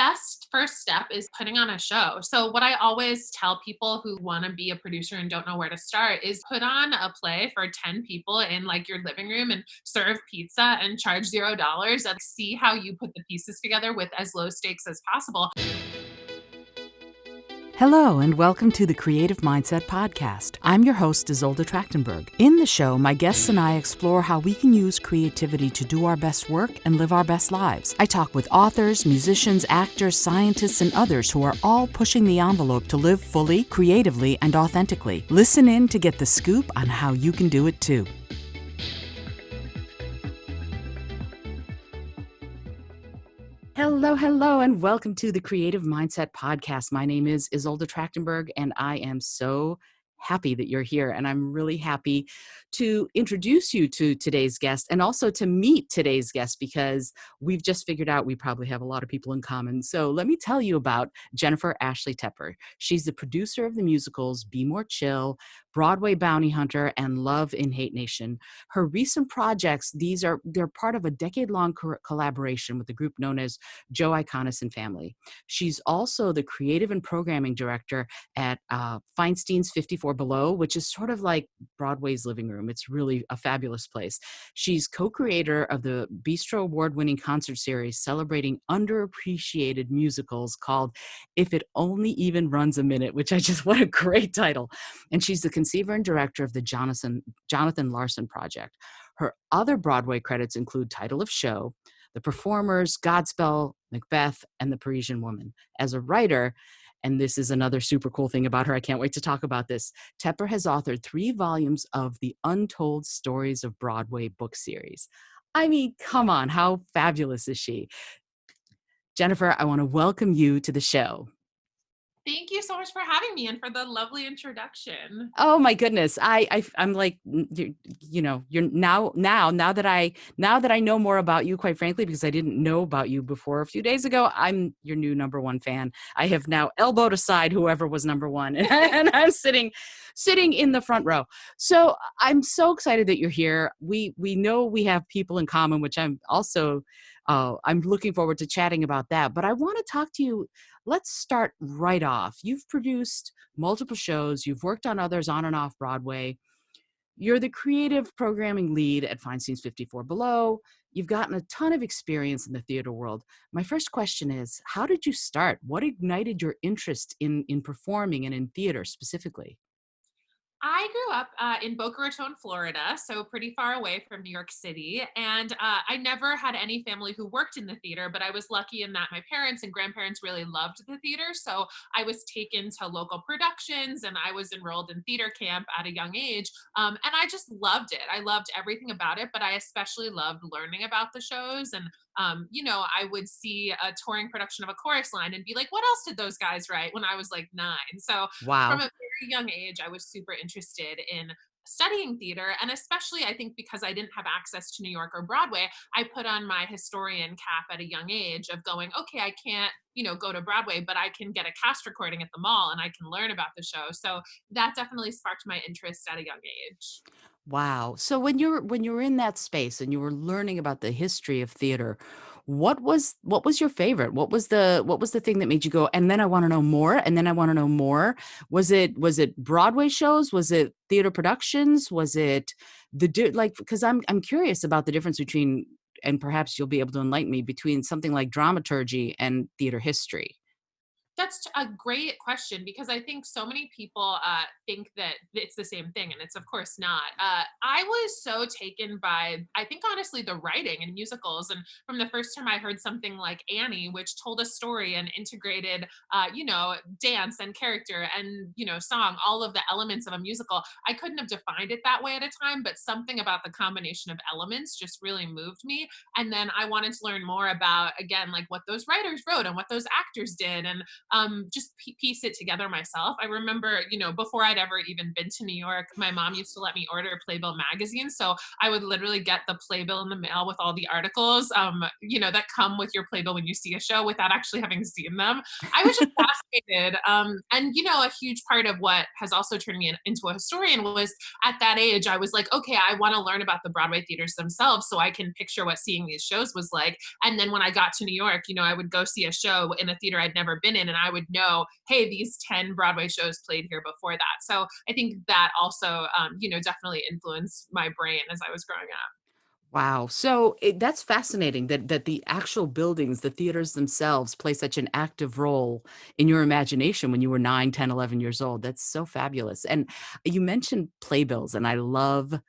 best first step is putting on a show. So what I always tell people who want to be a producer and don't know where to start is put on a play for 10 people in like your living room and serve pizza and charge $0 and see how you put the pieces together with as low stakes as possible. Hello, and welcome to the Creative Mindset Podcast. I'm your host, Isolde Trachtenberg. In the show, my guests and I explore how we can use creativity to do our best work and live our best lives. I talk with authors, musicians, actors, scientists, and others who are all pushing the envelope to live fully, creatively, and authentically. Listen in to get the scoop on how you can do it too. Hello, and welcome to the Creative Mindset Podcast. My name is Isolde Trachtenberg, and I am so happy that you're here. And I'm really happy to introduce you to today's guest and also to meet today's guest because we've just figured out we probably have a lot of people in common. So let me tell you about Jennifer Ashley Tepper. She's the producer of the musicals Be More Chill, Broadway Bounty Hunter, and Love in Hate Nation. Her recent projects, they're part of a decade-long collaboration with the group known as Joe Iconis and Family. She's also the creative and programming director at Feinstein's 54 Below, which is sort of like Broadway's living room. It's really a fabulous place. She's co-creator of the Bistro Award-winning concert series celebrating underappreciated musicals called If It Only Even Runs a Minute, which what a great title. And she's the conceiver and director of the Jonathan Larson Project. Her other Broadway credits include Title of Show, The Performers, Godspell, Macbeth, and The Parisian Woman. As a writer, and this is another super cool thing about her, I can't wait to talk about this, Tepper has authored 3 volumes of the Untold Stories of Broadway book series. I mean, come on, how fabulous is she? Jennifer, I want to welcome you to the show. Thank you so much for having me and for the lovely introduction. Oh my goodness. I'm like, you're now that I know more about you, quite frankly, because I didn't know about you before a few days ago, I'm your new number one fan. I have now elbowed aside whoever was number one and I'm sitting in the front row. So I'm so excited that you're here. We know we have people in common, which I'm also, I'm looking forward to chatting about that. But I want to talk to you. Let's start right off. You've produced multiple shows. You've worked on others on and off Broadway. You're the creative programming lead at Feinstein's 54 Below. You've gotten a ton of experience in the theater world. My first question is, how did you start? What ignited your interest in performing and in theater specifically? I grew up in Boca Raton, Florida, so pretty far away from New York City. And I never had any family who worked in the theater, but I was lucky in that my parents and grandparents really loved the theater. So I was taken to local productions and I was enrolled in theater camp at a young age. And I just loved it. I loved everything about it, but I especially loved learning about the shows. And I would see a touring production of a chorus line and be like, what else did those guys write when I was like 9? So from Wow. a very young age, I was super interested in studying theater. And especially, I think, because I didn't have access to New York or Broadway, I put on my historian cap at a young age of going, okay, I can't, go to Broadway, but I can get a cast recording at the mall and I can learn about the show. So that definitely sparked my interest at a young age. Wow. So when you were in that space and you were learning about the history of theater, what was your favorite? What was the thing that made you go, and then I want to know more, and then I want to know more? Was it Broadway shows? Was it theater productions? Was it because I'm curious about the difference between, and perhaps you'll be able to enlighten me, between something like dramaturgy and theater history. That's a great question because I think so many people think that it's the same thing, and it's of course not. I was so taken by, I think, honestly, the writing in musicals. And from the first time I heard something like Annie, which told a story and integrated, dance and character and, song, all of the elements of a musical, I couldn't have defined it that way at a time, but something about the combination of elements just really moved me. And then I wanted to learn more about, again, like what those writers wrote and what those actors did. And just piece it together myself. I remember, before I'd ever even been to New York, my mom used to let me order Playbill magazine. So I would literally get the Playbill in the mail with all the articles, that come with your Playbill when you see a show without actually having seen them. I was just fascinated. And, a huge part of what has also turned me into a historian was at that age, I was like, okay, I want to learn about the Broadway theaters themselves so I can picture what seeing these shows was like. And then when I got to New York, I would go see a show in a theater I'd never been in, and I would know, hey, these 10 Broadway shows played here before that. So I think that also, definitely influenced my brain as I was growing up. Wow. So that's fascinating that the actual buildings, the theaters themselves play such an active role in your imagination when you were 9, 10, 11 years old. That's so fabulous. And you mentioned playbills, and I love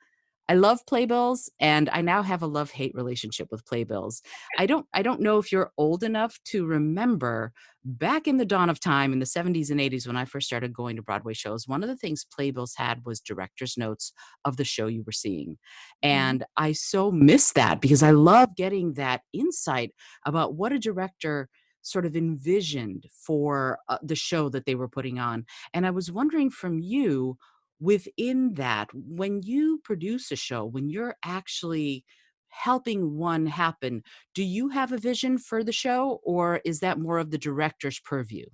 playbills, and I now have a love-hate relationship with playbills. I don't know if you're old enough to remember back in the dawn of time in the 70s and 80s when I first started going to Broadway shows, one of the things playbills had was director's notes of the show you were seeing. Mhm. And I so miss that because I love getting that insight about what a director sort of envisioned for the show that they were putting on. And I was wondering from you, within that, when you produce a show, when you're actually helping one happen, do you have a vision for the show, or is that more of the director's purview?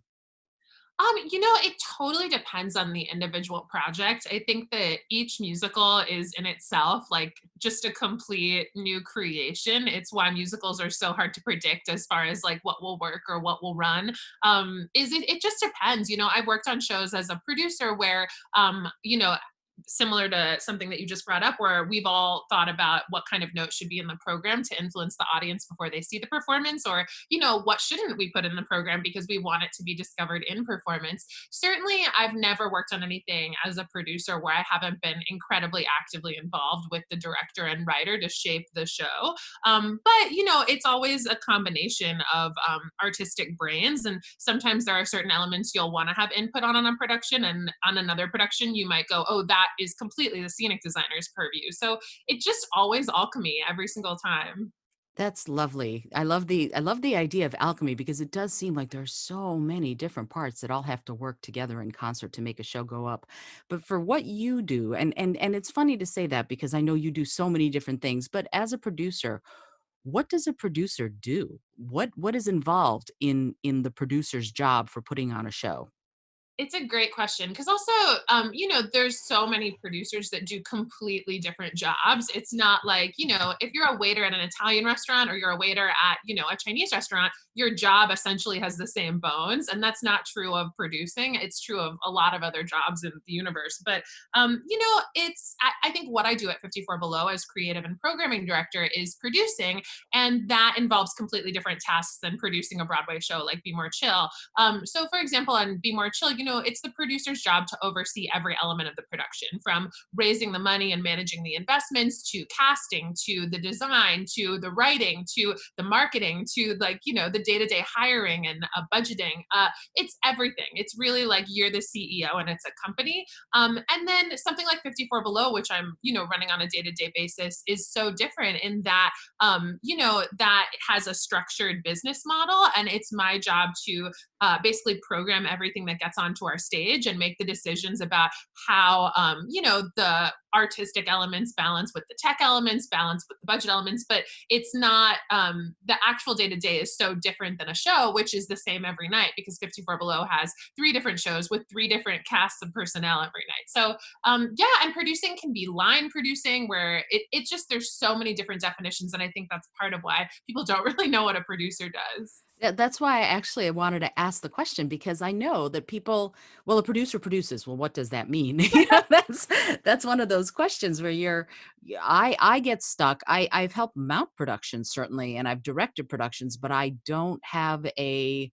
It totally depends on the individual project. I think that each musical is in itself like just a complete new creation. It's why musicals are so hard to predict as far as like what will work or what will run. Is it just depends. I've worked on shows as a producer where similar to something that you just brought up where we've all thought about what kind of notes should be in the program to influence the audience before they see the performance, or what shouldn't we put in the program because we want it to be discovered in performance. Certainly I've never worked on anything as a producer where I haven't been incredibly actively involved with the director and writer to shape the show. But it's always a combination of artistic brains, and sometimes there are certain elements you'll want to have input on a production, and on another production you might go, oh, that is completely the scenic designer's purview. So it just always alchemy every single time. That's lovely. I love the idea of alchemy because it does seem like there's so many different parts that all have to work together in concert to make a show go up. But for what you do, and it's funny to say that because I know you do so many different things, but as a producer, what does a producer do? What is involved in the producer's job for putting on a show? It's a great question because also, there's so many producers that do completely different jobs. It's not like, if you're a waiter at an Italian restaurant or you're a waiter at, a Chinese restaurant, your job essentially has the same bones. And that's not true of producing. It's true of a lot of other jobs in the universe. But, I think what I do at 54 Below as creative and programming director is producing. And that involves completely different tasks than producing a Broadway show like Be More Chill. So, for example, on Be More Chill, it's the producer's job to oversee every element of the production, from raising the money and managing the investments to casting to the design to the writing to the marketing to the day to day hiring and budgeting. It's everything. It's really like you're the CEO and it's a company. And then something like 54 Below, which I'm running on a day to day basis, is so different in that that has a structured business model, and it's my job to basically program everything that gets onto our stage and make the decisions about how the artistic elements balance with the tech elements, balance with the budget elements. But it's not the actual day to day is so different than a show, which is the same every night because 54 Below has three different shows with three different casts of personnel every night. So yeah, and producing can be line producing where it's just there's so many different definitions, and I think that's part of why people don't really know what a producer does. Yeah, that's why I wanted to ask the question because I know that people, well, a producer produces. Well, what does that mean? That's one of those questions where I get stuck. I've helped mount productions certainly, and I've directed productions, but I don't have to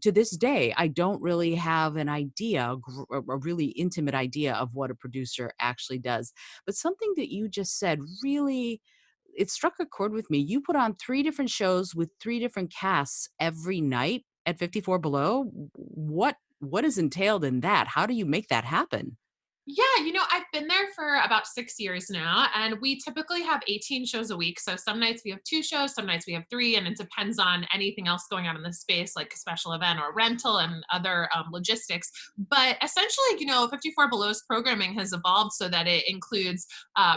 this day, I don't really have an idea, a really intimate idea of what a producer actually does. But something that you just said really, it struck a chord with me. You put on 3 different shows with 3 different casts every night at 54 Below. What is entailed in that? How do you make that happen? Yeah, I've been there for about 6 years now, and we typically have 18 shows a week. So some nights we have two shows, some nights we have three, and it depends on anything else going on in the space, like a special event or rental and other logistics. But essentially, 54 Below's programming has evolved so that it includes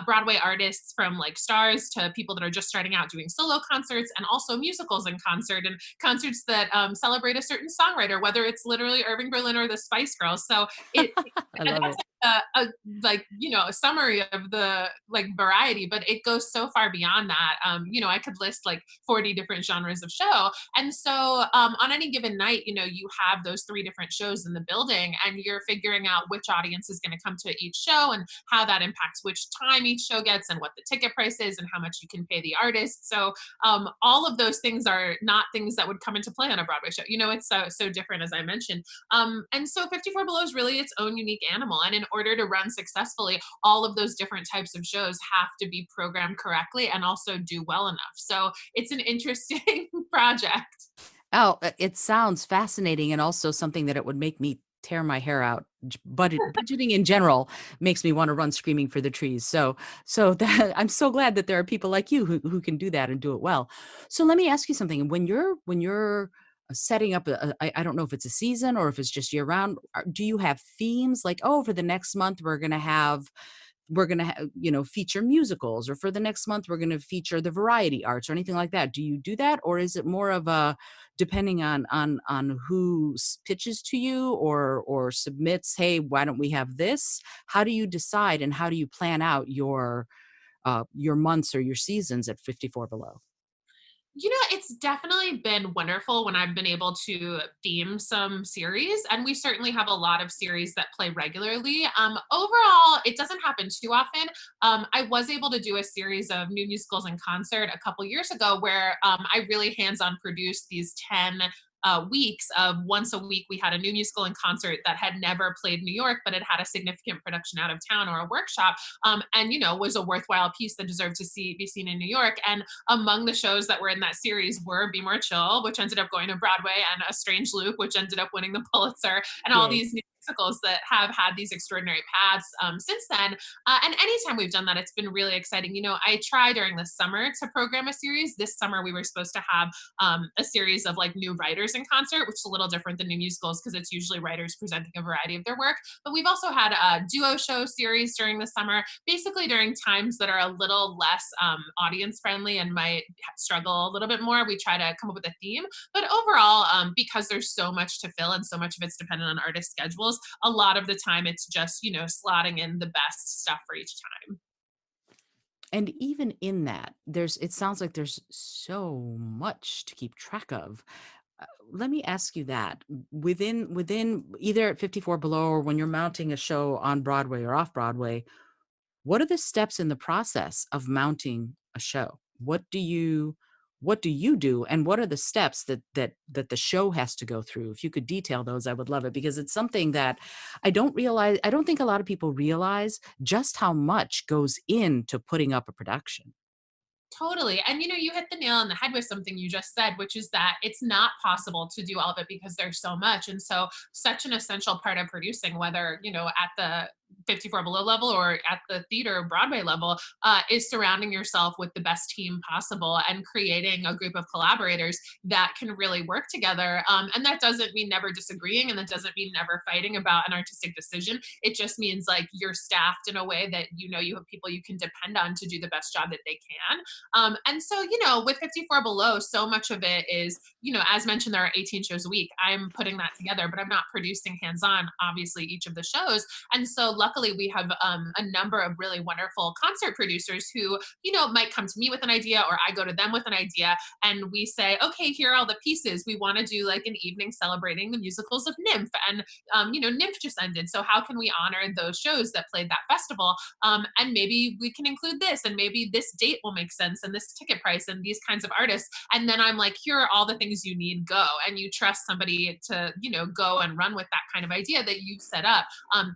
Broadway artists from like stars to people that are just starting out doing solo concerts, and also musicals in concert and concerts that celebrate a certain songwriter, whether it's literally Irving Berlin or the Spice Girls. So it I and love that's it. a like a summary of the like variety, but it goes so far beyond that. I could list like 40 different genres of show, and so on any given night, you have those three different shows in the building, and you're figuring out which audience is going to come to each show and how that impacts which time each show gets and what the ticket price is and how much you can pay the artist. So all of those things are not things that would come into play on a Broadway show. It's so different, as I mentioned. And so 54 Below is really its own unique animal. And in order to run successfully, all of those different types of shows have to be programmed correctly and also do well enough. So it's an interesting project. Oh, it sounds fascinating and also something that it would make me tear my hair out. Budgeting in general makes me wanna run screaming for the trees. So that I'm so glad that there are people like you who can do that and do it well. So let me ask you something. When you're setting up I don't know if it's a season or if it's just year round, do you have themes like, "Oh, for the next month, we're gonna feature musicals, or for the next month we're gonna feature the variety arts," or anything like that? Do you do that, or is it more of a depending on who pitches to you or submits, "Hey, why don't we have this?" How do you decide and how do you plan out your months or your seasons at 54 Below? It's definitely been wonderful when I've been able to theme some series, and we certainly have a lot of series that play regularly. Overall, it doesn't happen too often. I was able to do a series of new musicals in concert a couple years ago where I really hands on produced these 10 weeks of once a week we had a new musical in concert that had never played New York, but it had a significant production out of town or a workshop, and was a worthwhile piece that deserved to be seen in New York. And among the shows that were in that series were Be More Chill, which ended up going to Broadway, and A Strange Loop, which ended up winning the Pulitzer, and all Yay. these musicals that have had these extraordinary paths since then. And anytime we've done that, it's been really exciting. I try during the summer to program a series. This summer, we were supposed to have a series of like new writers in concert, which is a little different than new musicals because it's usually writers presenting a variety of their work. But we've also had a duo show series during the summer, basically during times that are a little less audience friendly and might struggle a little bit more. We try to come up with a theme. But overall, because there's so much to fill and so much of it's dependent on artist schedules, a lot of the time it's just, slotting in the best stuff for each time. And even in that, it sounds like there's so much to keep track of. Let me ask you that within either at 54 Below or when you're mounting a show on Broadway or off Broadway, what are the steps in the process of mounting a show? What do you do and what are the steps that the show has to go through? If you could detail those, I would love it because it's something that I don't think a lot of people realize just how much goes into putting up a production. Totally. And you hit the nail on the head with something you just said, which is that it's not possible to do all of it because there's so much. And so, such an essential part of producing, whether, at the 54 Below level or at the theater Broadway level, is surrounding yourself with the best team possible and creating a group of collaborators that can really work together. And that doesn't mean never disagreeing, and that doesn't mean never fighting about an artistic decision. It just means like you're staffed in a way that you have people you can depend on to do the best job that they can. And so, with 54 Below, so much of it is, as mentioned, there are 18 shows a week. I'm putting that together, but I'm not producing hands on, obviously, each of the shows. And so, luckily, we have a number of really wonderful concert producers who, might come to me with an idea or I go to them with an idea and we say, okay, here are all the pieces. We want to do like an evening celebrating the musicals of Nymph. And, Nymph just ended. So, how can we honor those shows that played that festival? And maybe we can include this, and maybe this date will make sense, and this ticket price, and these kinds of artists. And then I'm like, here are all the things you need, go. And you trust somebody to, go and run with that kind of idea that you've set up.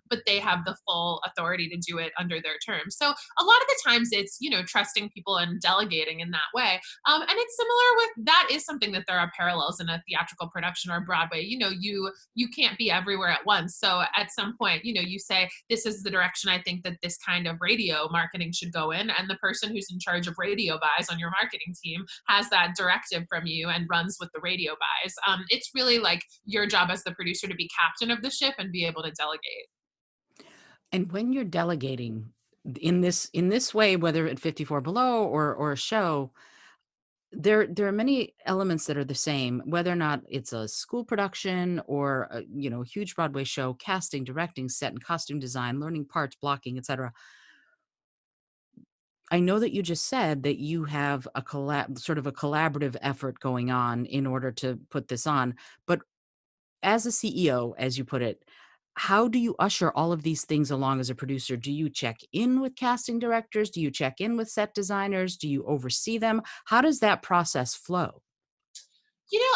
But they have the full authority to do it under their terms. So a lot of the times it's, trusting people and delegating in that way. And it's similar with that is something that there are parallels in a theatrical production or Broadway. You can't be everywhere at once. So at some point, you say, this is the direction I think that this kind of radio marketing should go in. And the person who's in charge of radio buys on your marketing team has that directive from you and runs with the radio buys. It's really like your job as the producer to be captain of the ship and be able to delegate. And when you're delegating in this way, whether at 54 Below or a show, there are many elements that are the same, whether or not it's a school production or a, huge Broadway show, casting, directing, set and costume design, learning parts, blocking, etc. I know that you just said that you have sort of a collaborative effort going on in order to put this on, but as a CEO, as you put it, how do you usher all of these things along as a producer? Do you check in with casting directors? Do you check in with set designers? Do you oversee them? How does that process flow?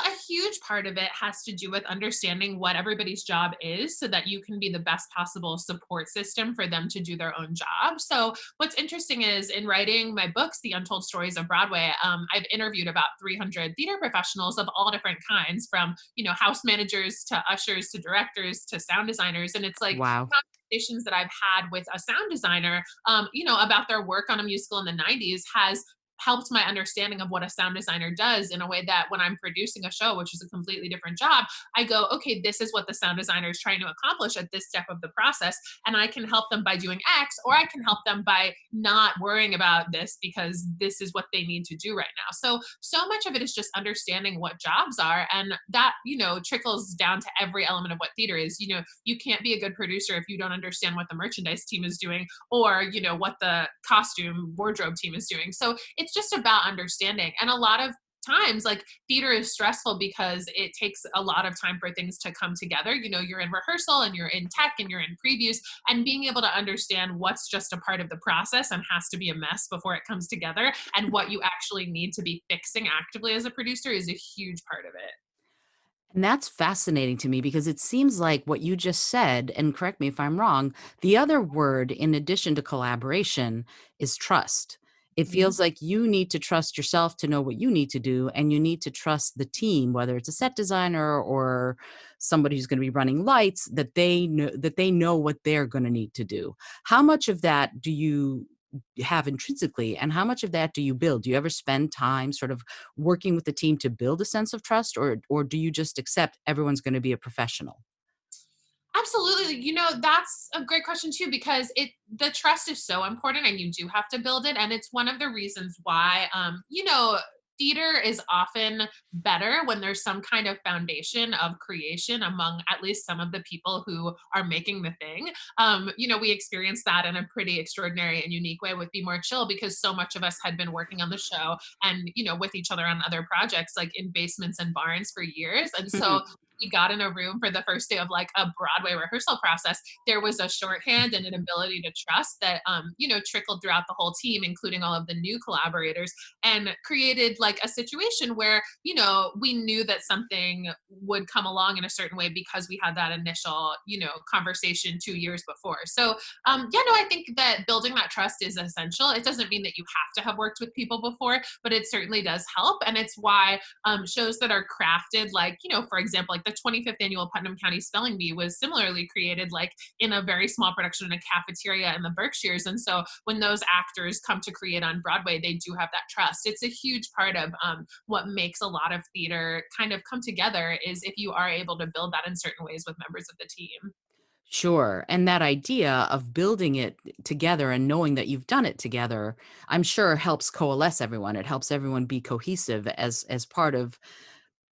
A huge part of it has to do with understanding what everybody's job is so that you can be the best possible support system for them to do their own job. So, what's interesting is in writing my books, The Untold Stories of Broadway, I've interviewed about 300 theater professionals of all different kinds, from, house managers to ushers to directors to sound designers. And it's like, Wow. conversations that I've had with a sound designer, about their work on a musical in the 90s has helped my understanding of what a sound designer does in a way that when I'm producing a show, which is a completely different job, I go, okay, this is what the sound designer is trying to accomplish at this step of the process. And I can help them by doing X, or I can help them by not worrying about this because this is what they need to do right now. So much of it is just understanding what jobs are. And that, trickles down to every element of what theater is. You can't be a good producer if you don't understand what the merchandise team is doing or, what the costume wardrobe team is doing. So it's just about understanding. And a lot of times, like, theater is stressful because it takes a lot of time for things to come together. You're in rehearsal and you're in tech and you're in previews, and being able to understand what's just a part of the process and has to be a mess before it comes together, and what you actually need to be fixing actively as a producer is a huge part of it. And that's fascinating to me because it seems like what you just said, and correct me if I'm wrong, the other word in addition to collaboration is trust. It Mhm. feels like you need to trust yourself to know what you need to do, and you need to trust the team, whether it's a set designer or somebody who's going to be running lights, that they know what they're going to need to do. How much of that do you have intrinsically, and how much of that do you build? Do you ever spend time sort of working with the team to build a sense of trust, or do you just accept everyone's going to be a professional? Absolutely. That's a great question too, because the trust is so important and you do have to build it. And it's one of the reasons why, theater is often better when there's some kind of foundation of creation among at least some of the people who are making the thing. We experienced that in a pretty extraordinary and unique way with Be More Chill, because so much of us had been working on the show and, with each other on other projects, like in basements and barns for years. And so we got in a room for the first day of like a Broadway rehearsal process. There was a shorthand and an ability to trust that, trickled throughout the whole team, including all of the new collaborators, and created like a situation where, we knew that something would come along in a certain way because we had that initial, conversation 2 years before. So, yeah, no, I think that building that trust is essential. It doesn't mean that you have to have worked with people before, but it certainly does help. And it's why shows that are crafted, like, for example, like the 25th annual Putnam County Spelling Bee was similarly created like in a very small production in a cafeteria in the Berkshires. And so when those actors come to create on Broadway, they do have that trust. It's a huge part of what makes a lot of theater kind of come together, is if you are able to build that in certain ways with members of the team. Sure. And that idea of building it together and knowing that you've done it together, I'm sure helps coalesce everyone. It helps everyone be cohesive as part of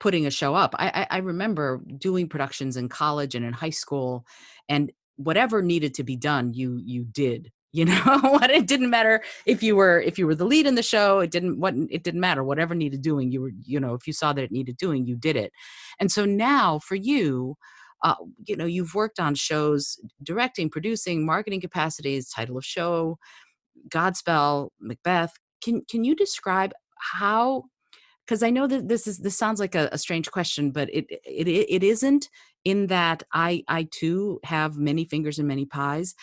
putting a show up. I remember doing productions in college and in high school, and whatever needed to be done, you did. You know, what it didn't matter if you were the lead in the show, it didn't matter. Whatever needed doing, if you saw that it needed doing, you did it. And so now for you, uh, you've worked on shows, directing, producing, marketing capacities, title of show, Godspell, Macbeth. Can you describe how, because I know that this sounds like a strange question, but it isn't. in that I too have many fingers and many pies.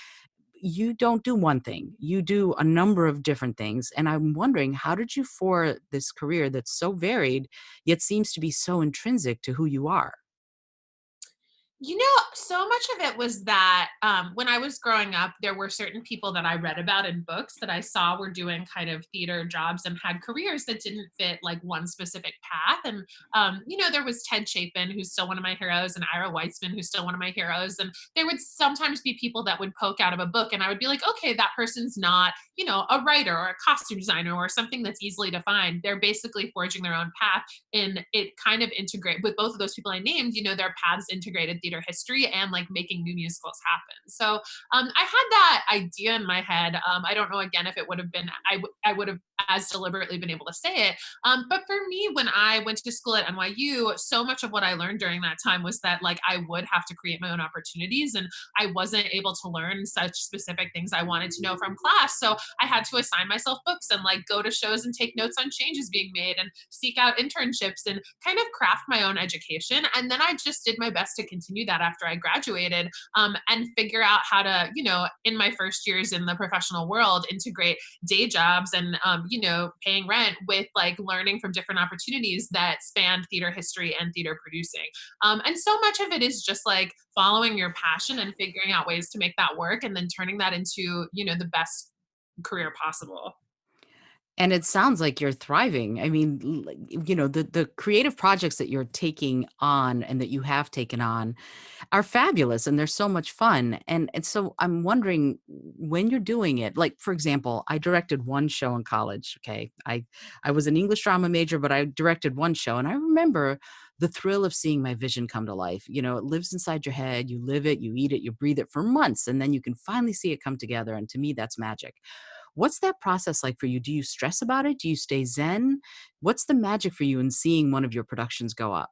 You don't do one thing. You do a number of different things, and I'm wondering, how did you for this career that's so varied, yet seems to be so intrinsic to who you are? So much of it was that when I was growing up, there were certain people that I read about in books that I saw were doing kind of theater jobs and had careers that didn't fit like one specific path. And, there was Ted Chapin, who's still one of my heroes, and Ira Weitzman, who's still one of my heroes. And there would sometimes be people that would poke out of a book, and I would be like, okay, that person's not, a writer or a costume designer or something that's easily defined. They're basically forging their own path, and it kind of integrate with both of those people I named, their paths integrated theater history and like making new musicals happen. So I had that idea in my head. I don't know again if it would have been I would have as deliberately been able to say it. But for me, when I went to school at NYU, so much of what I learned during that time was that like I would have to create my own opportunities, and I wasn't able to learn such specific things I wanted to know from class. So I had to assign myself books and like go to shows and take notes on changes being made and seek out internships and kind of craft my own education. And then I just did my best to continue that after I graduated, and figure out how to, in my first years in the professional world, integrate day jobs and, paying rent with like learning from different opportunities that spanned theater history and theater producing. And so much of it is just like following your passion and figuring out ways to make that work and then turning that into, the best career possible. And it sounds like you're thriving. I mean, the creative projects that you're taking on and that you have taken on are fabulous, and they're so much fun. And so I'm wondering, when you're doing it, like for example, I directed one show in college. Okay. I was an English drama major, but I directed one show, and I remember the thrill of seeing my vision come to life. It lives inside your head, you live it, you eat it, you breathe it for months, and then you can finally see it come together. And to me, that's magic. What's that process like for you? Do you stress about it? Do you stay zen? What's the magic for you in seeing one of your productions go up?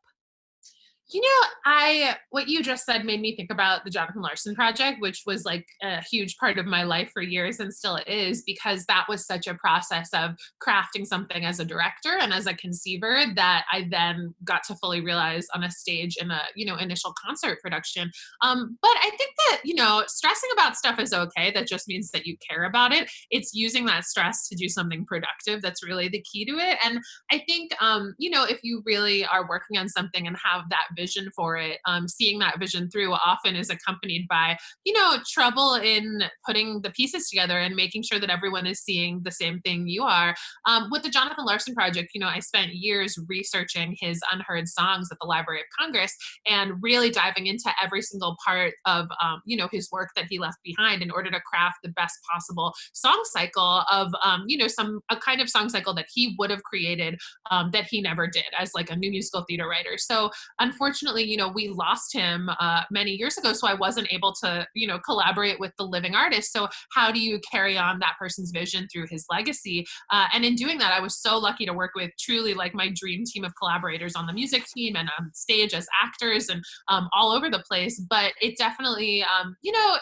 I what you just said made me think about the Jonathan Larson project, which was like a huge part of my life for years and still is, because that was such a process of crafting something as a director and as a conceiver that I then got to fully realize on a stage in a, initial concert production. But I think that, stressing about stuff is okay. That just means that you care about it. It's using that stress to do something productive that's really the key to it. And I think, if you really are working on something and have that vision for it, seeing that vision through often is accompanied by, trouble in putting the pieces together and making sure that everyone is seeing the same thing you are. With the Jonathan Larson project, I spent years researching his unheard songs at the Library of Congress and really diving into every single part of, his work that he left behind in order to craft the best possible song cycle of, a kind of song cycle that he would have created, that he never did as like a new musical theater writer. So unfortunately, we lost him many years ago. So I wasn't able to, collaborate with the living artist. So how do you carry on that person's vision through his legacy? And in doing that, I was so lucky to work with truly like my dream team of collaborators on the music team and on stage as actors and, all over the place. But it definitely,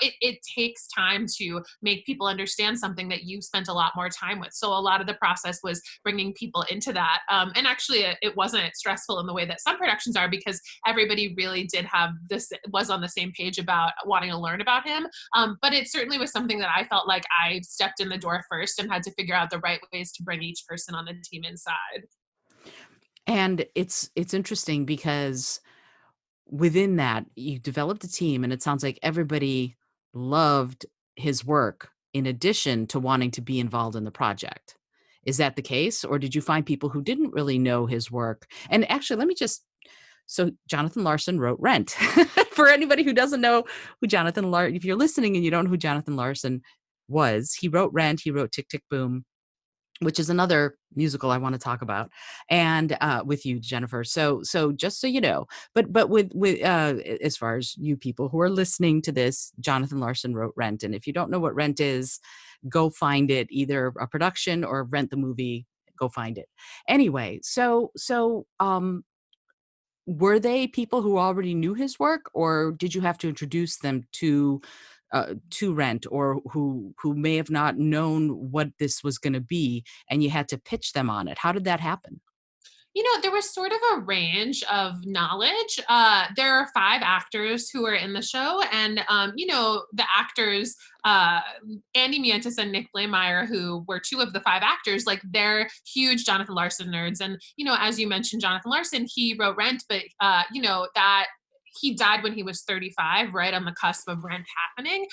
it takes time to make people understand something that you spent a lot more time with. So a lot of the process was bringing people into that. And actually, it wasn't stressful in the way that some productions are, because everybody really did have this, was on the same page about wanting to learn about him. But it certainly was something that I felt like I stepped in the door first and had to figure out the right ways to bring each person on the team inside. And it's interesting because within that, you developed a team, and it sounds like everybody loved his work in addition to wanting to be involved in the project. Is that the case? Or did you find people who didn't really know his work? And actually, let me just so Jonathan Larson wrote Rent. For anybody who doesn't know who Jonathan Larson, if you're listening and you don't know who Jonathan Larson was, he wrote Rent, he wrote Tick Tick Boom, which is another musical I want to talk about, and with you, Jennifer. So just so you know, but with as far as you people who are listening to this, Jonathan Larson wrote Rent, and if you don't know what Rent is, go find it, either a production or rent the movie. Go find it. Anyway, were they people who already knew his work, or did you have to introduce them to Rent, or who may have not known what this was going to be, and you had to pitch them on it? How did that happen? There was sort of a range of knowledge. There are five actors who are in the show, and the actors, uh, Andy Mientus and Nick Blameyer, who were two of the five actors, like they're huge Jonathan Larson nerds. And as you mentioned, Jonathan Larson, he wrote Rent, but that he died when he was 35, right on the cusp of Rent happening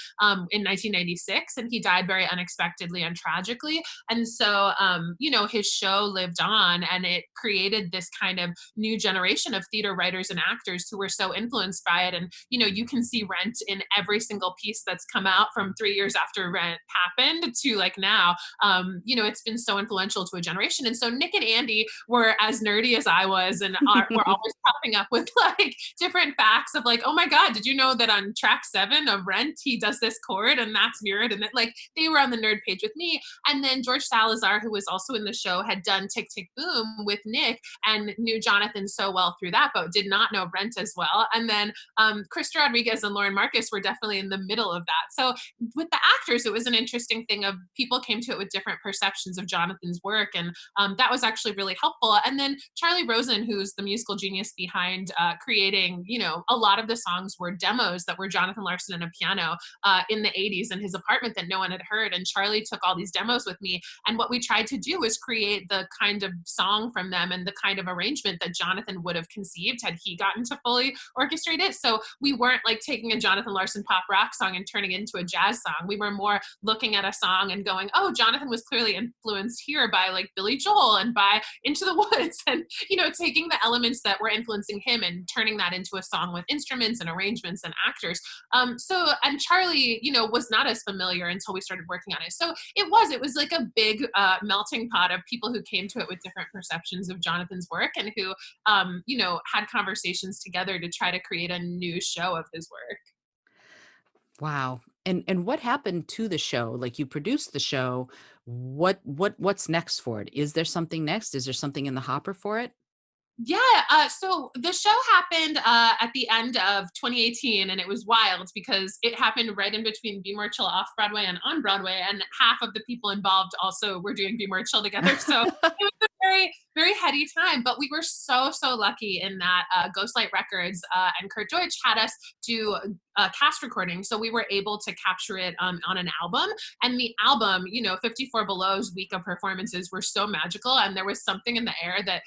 in 1996, and he died very unexpectedly and tragically. And so, his show lived on, and it created this kind of new generation of theater writers and actors who were so influenced by it. And, you can see Rent in every single piece that's come out from 3 years after Rent happened to like now. It's been so influential to a generation. And so Nick and Andy were as nerdy as I was, and were always popping up with like different facts of like, oh my God, did you know that on track 7 of Rent, he does this chord and that's mirrored? And that, like, they were on the nerd page with me. And then George Salazar, who was also in the show, had done Tick Tick Boom with Nick and knew Jonathan so well through that, but did not know Rent as well. And then Krista Rodriguez and Lauren Marcus were definitely in the middle of that. So with the actors, it was an interesting thing of people came to it with different perceptions of Jonathan's work. And that was actually really helpful. And then Charlie Rosen, who's the musical genius behind creating, a lot of the songs were demos that were Jonathan Larson and a piano in the 80s in his apartment that no one had heard. And Charlie took all these demos with me. And what we tried to do was create the kind of song from them and the kind of arrangement that Jonathan would have conceived had he gotten to fully orchestrate it. So we weren't like taking a Jonathan Larson pop rock song and turning it into a jazz song. We were more looking at a song and going, oh, Jonathan was clearly influenced here by like Billy Joel and by Into the Woods, and taking the elements that were influencing him and turning that into a song with instruments and arrangements and actors. And Charlie, was not as familiar until we started working on it. So it was like a big melting pot of people who came to it with different perceptions of Jonathan's work and who, had conversations together to try to create a new show of his work. Wow. And what happened to the show? Like, you produced the show. What's next for it? Is there something next? Is there something in the hopper for it? Yeah, so the show happened at the end of 2018, and it was wild because it happened right in between Be More Chill off Broadway and on Broadway, and half of the people involved also were doing Be More Chill together. So it was a very, very heady time, but we were so, so lucky in that Ghostlight Records and Kurt Deutsch had us do a cast recording, so we were able to capture it on an album. And the album, 54 Below's week of performances were so magical, and there was something in the air that,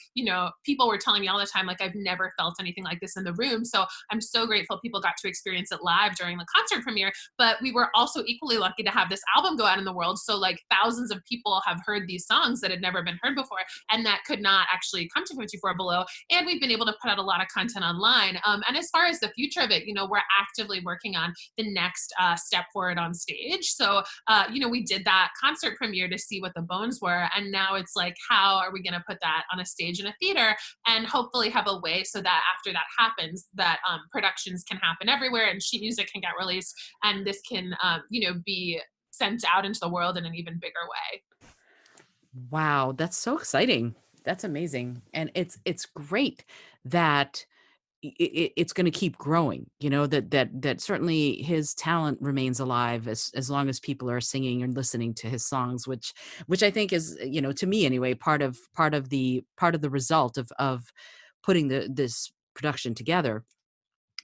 people were telling me all the time, like, I've never felt anything like this in the room. So I'm so grateful people got to experience it live during the concert premiere. But we were also equally lucky to have this album go out in the world. So like thousands of people have heard these songs that had never been heard before and that could not actually come to 54 Below. And we've been able to put out a lot of content online. And as far as the future of it, we're actively working on the next step forward on stage. So, we did that concert premiere to see what the bones were. And now it's like, how are we going to put that on a stage in a theater and hopefully have a way so that after that happens, that productions can happen everywhere and sheet music can get released and this can, be sent out into the world in an even bigger way. Wow, that's so exciting. That's amazing. And it's great that it's going to keep growing, that certainly his talent remains alive as long as people are singing and listening to his songs, which I think is, to me anyway, part of the result of putting this production together.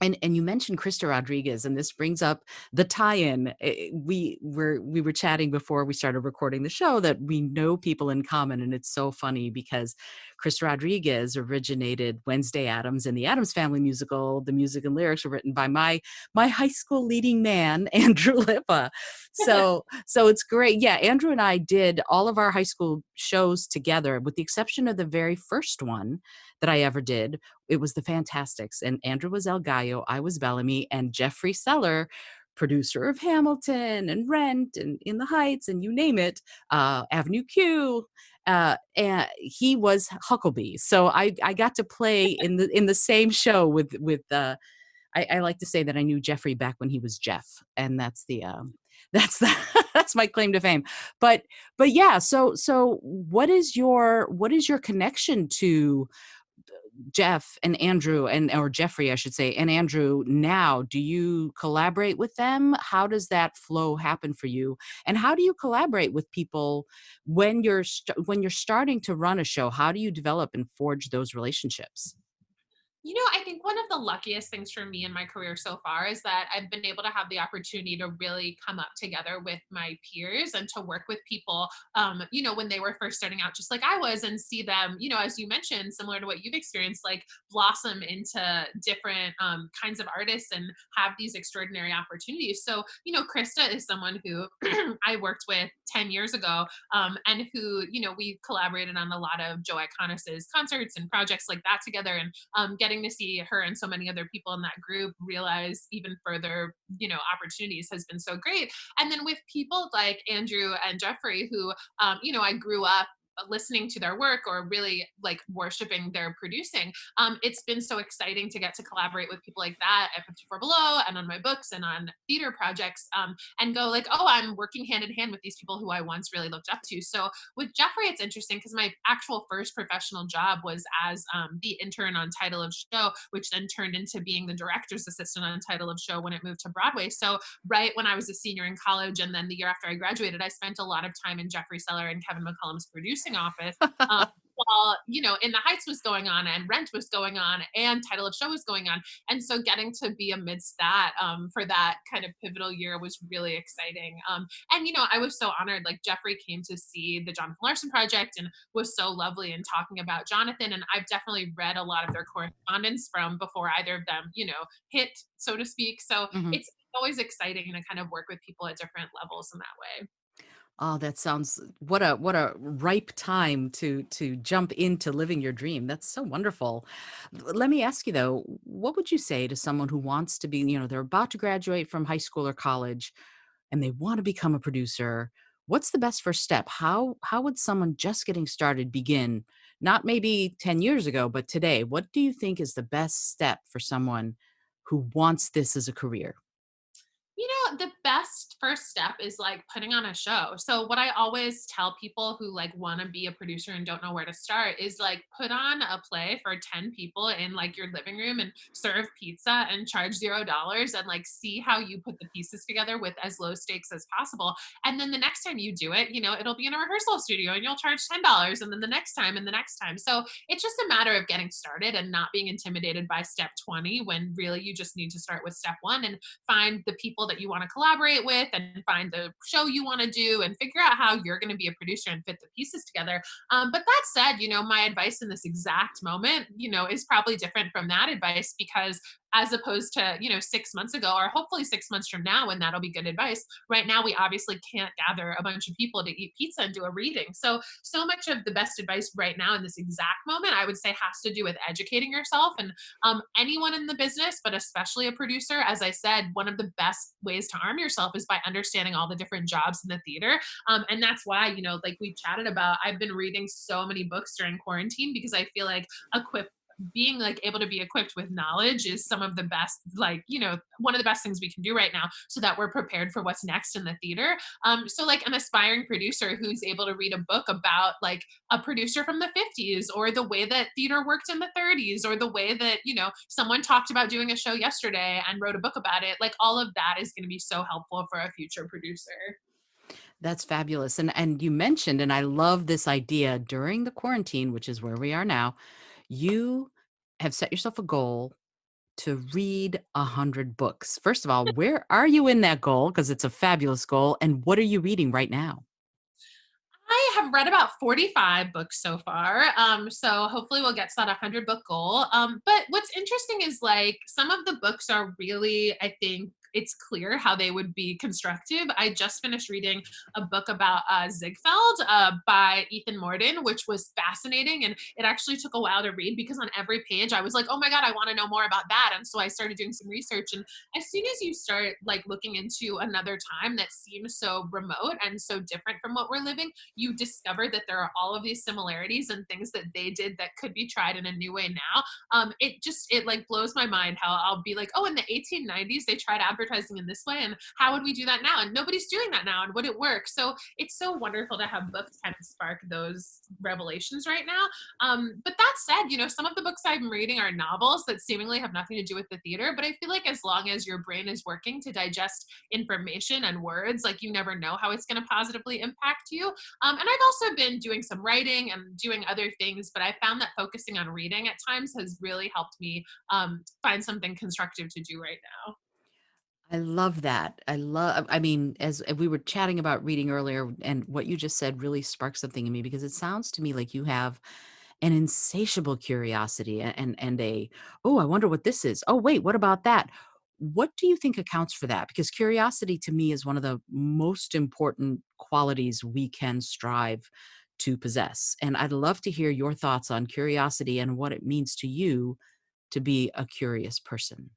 And you mentioned Krista Rodriguez, and this brings up the tie-in. We were chatting before we started recording the show that we know people in common, and it's so funny because Krista Rodriguez originated Wednesday Addams and the Addams Family musical. The music and lyrics were written by my high school leading man, Andrew Lippa. So it's great. Yeah, Andrew and I did all of our high school shows together, with the exception of the very first one that I ever did. It was the Fantastics, and Andrew was El Gallo, I was Bellamy, and Jeffrey Seller, producer of Hamilton and Rent and In the Heights and you name it, Avenue Q, and he was Huckleberry. So I got to play in the same show with I like to say that I knew Jeffrey back when he was Jeff, and that's that's the that's my claim to fame. But yeah, so what is your connection to Jeff and Andrew or Jeffrey, I should say, and Andrew now, do you collaborate with them? How does that flow happen for you? And how do you collaborate with people when when you're starting to run a show? How do you develop and forge those relationships? I think one of the luckiest things for me in my career so far is that I've been able to have the opportunity to really come up together with my peers and to work with people, when they were first starting out, just like I was, and see them, as you mentioned, similar to what you've experienced, like blossom into different kinds of artists and have these extraordinary opportunities. So, Krista is someone who I worked with 10 years ago, and who, we collaborated on a lot of Joe Iconis's concerts and projects like that together. And getting to see her and so many other people in that group realize even further, opportunities has been so great. And then with people like Andrew and Jeffrey, who, I grew up listening to their work or really like worshiping their producing. It's been so exciting to get to collaborate with people like that at 54 Below and on my books and on theater projects, and go like, oh, I'm working hand in hand with these people who I once really looked up to. So with Jeffrey, it's interesting because my actual first professional job was as the intern on Title of Show, which then turned into being the director's assistant on Title of Show when it moved to Broadway. So right when I was a senior in college, and then the year after I graduated, I spent a lot of time in Jeffrey Seller and Kevin McCullum's producing office. Um, while In the Heights was going on and Rent was going on and Title of Show was going on, and so getting to be amidst that, for that kind of pivotal year was really exciting. And I was so honored. Like Jeffrey came to see the Jonathan Larson project and was so lovely in talking about Jonathan. And I've definitely read a lot of their correspondence from before either of them, hit, so to speak. So Mhm. it's always exciting to kind of work with people at different levels in that way. Oh, that sounds what a ripe time to jump into living your dream. That's so wonderful. Let me ask you though, what would you say to someone who wants to be, they're about to graduate from high school or college and they want to become a producer? What's the best first step? How would someone just getting started begin? Not maybe 10 years ago, but today. What do you think is the best step for someone who wants this as a career? The best first step is like putting on a show. So what I always tell people who like want to be a producer and don't know where to start is like put on a play for 10 people in like your living room and serve pizza and charge $0 and like see how you put the pieces together with as low stakes as possible. And then the next time you do it, it'll be in a rehearsal studio and you'll charge $10, and then the next time and the next time. So it's just a matter of getting started and not being intimidated by step 20 when really you just need to start with step 1 and find the people that you want to collaborate with and find the show you want to do and figure out how you're going to be a producer and fit the pieces together. But that said, my advice in this exact moment, is probably different from that advice, because as opposed to 6 months ago, or hopefully 6 months from now, and that'll be good advice. Right now we obviously can't gather a bunch of people to eat pizza and do a reading. So much of the best advice right now in this exact moment, I would say, has to do with educating yourself. And anyone in the business, but especially a producer, as I said, one of the best ways to arm yourself is by understanding all the different jobs in the theater. And that's why, like we chatted about, I've been reading so many books during quarantine because I feel like equipped being like able to be equipped with knowledge is some of the best, like, one of the best things we can do right now so that we're prepared for what's next in the theater. So like an aspiring producer who's able to read a book about like a producer from the 50s, or the way that theater worked in the 30s, or the way that, someone talked about doing a show yesterday and wrote a book about it, like all of that is going to be so helpful for a future producer. That's fabulous. And you mentioned, and I love this idea during the quarantine, which is where we are now, you have set yourself a goal to read 100 books. First of all, where are you in that goal? Because it's a fabulous goal. And what are you reading right now? I have read about 45 books so far. So hopefully we'll get to that 100 book goal. But what's interesting is like some of the books are really, I think, it's clear how they would be constructive. I just finished reading a book about Ziegfeld by Ethan Morden, which was fascinating. And it actually took a while to read because on every page I was like, oh my God, I want to know more about that. And so I started doing some research. And as soon as you start like looking into another time that seems so remote and so different from what we're living, you discover that there are all of these similarities and things that they did that could be tried in a new way now. It like blows my mind how I'll be like, oh, in the 1890s, they tried advertising in this way, and how would we do that now? And nobody's doing that now, and would it work? So it's so wonderful to have books kind of spark those revelations right now. But that said, some of the books I'm reading are novels that seemingly have nothing to do with the theater, but I feel like as long as your brain is working to digest information and words, like you never know how it's going to positively impact you. And I've also been doing some writing and doing other things, but I found that focusing on reading at times has really helped me find something constructive to do right now. I love that. I mean, as we were chatting about reading earlier, and what you just said really sparked something in me because it sounds to me like you have an insatiable curiosity and a, oh, I wonder what this is. Oh, wait, what about that? What do you think accounts for that? Because curiosity to me is one of the most important qualities we can strive to possess. And I'd love to hear your thoughts on curiosity and what it means to you to be a curious person.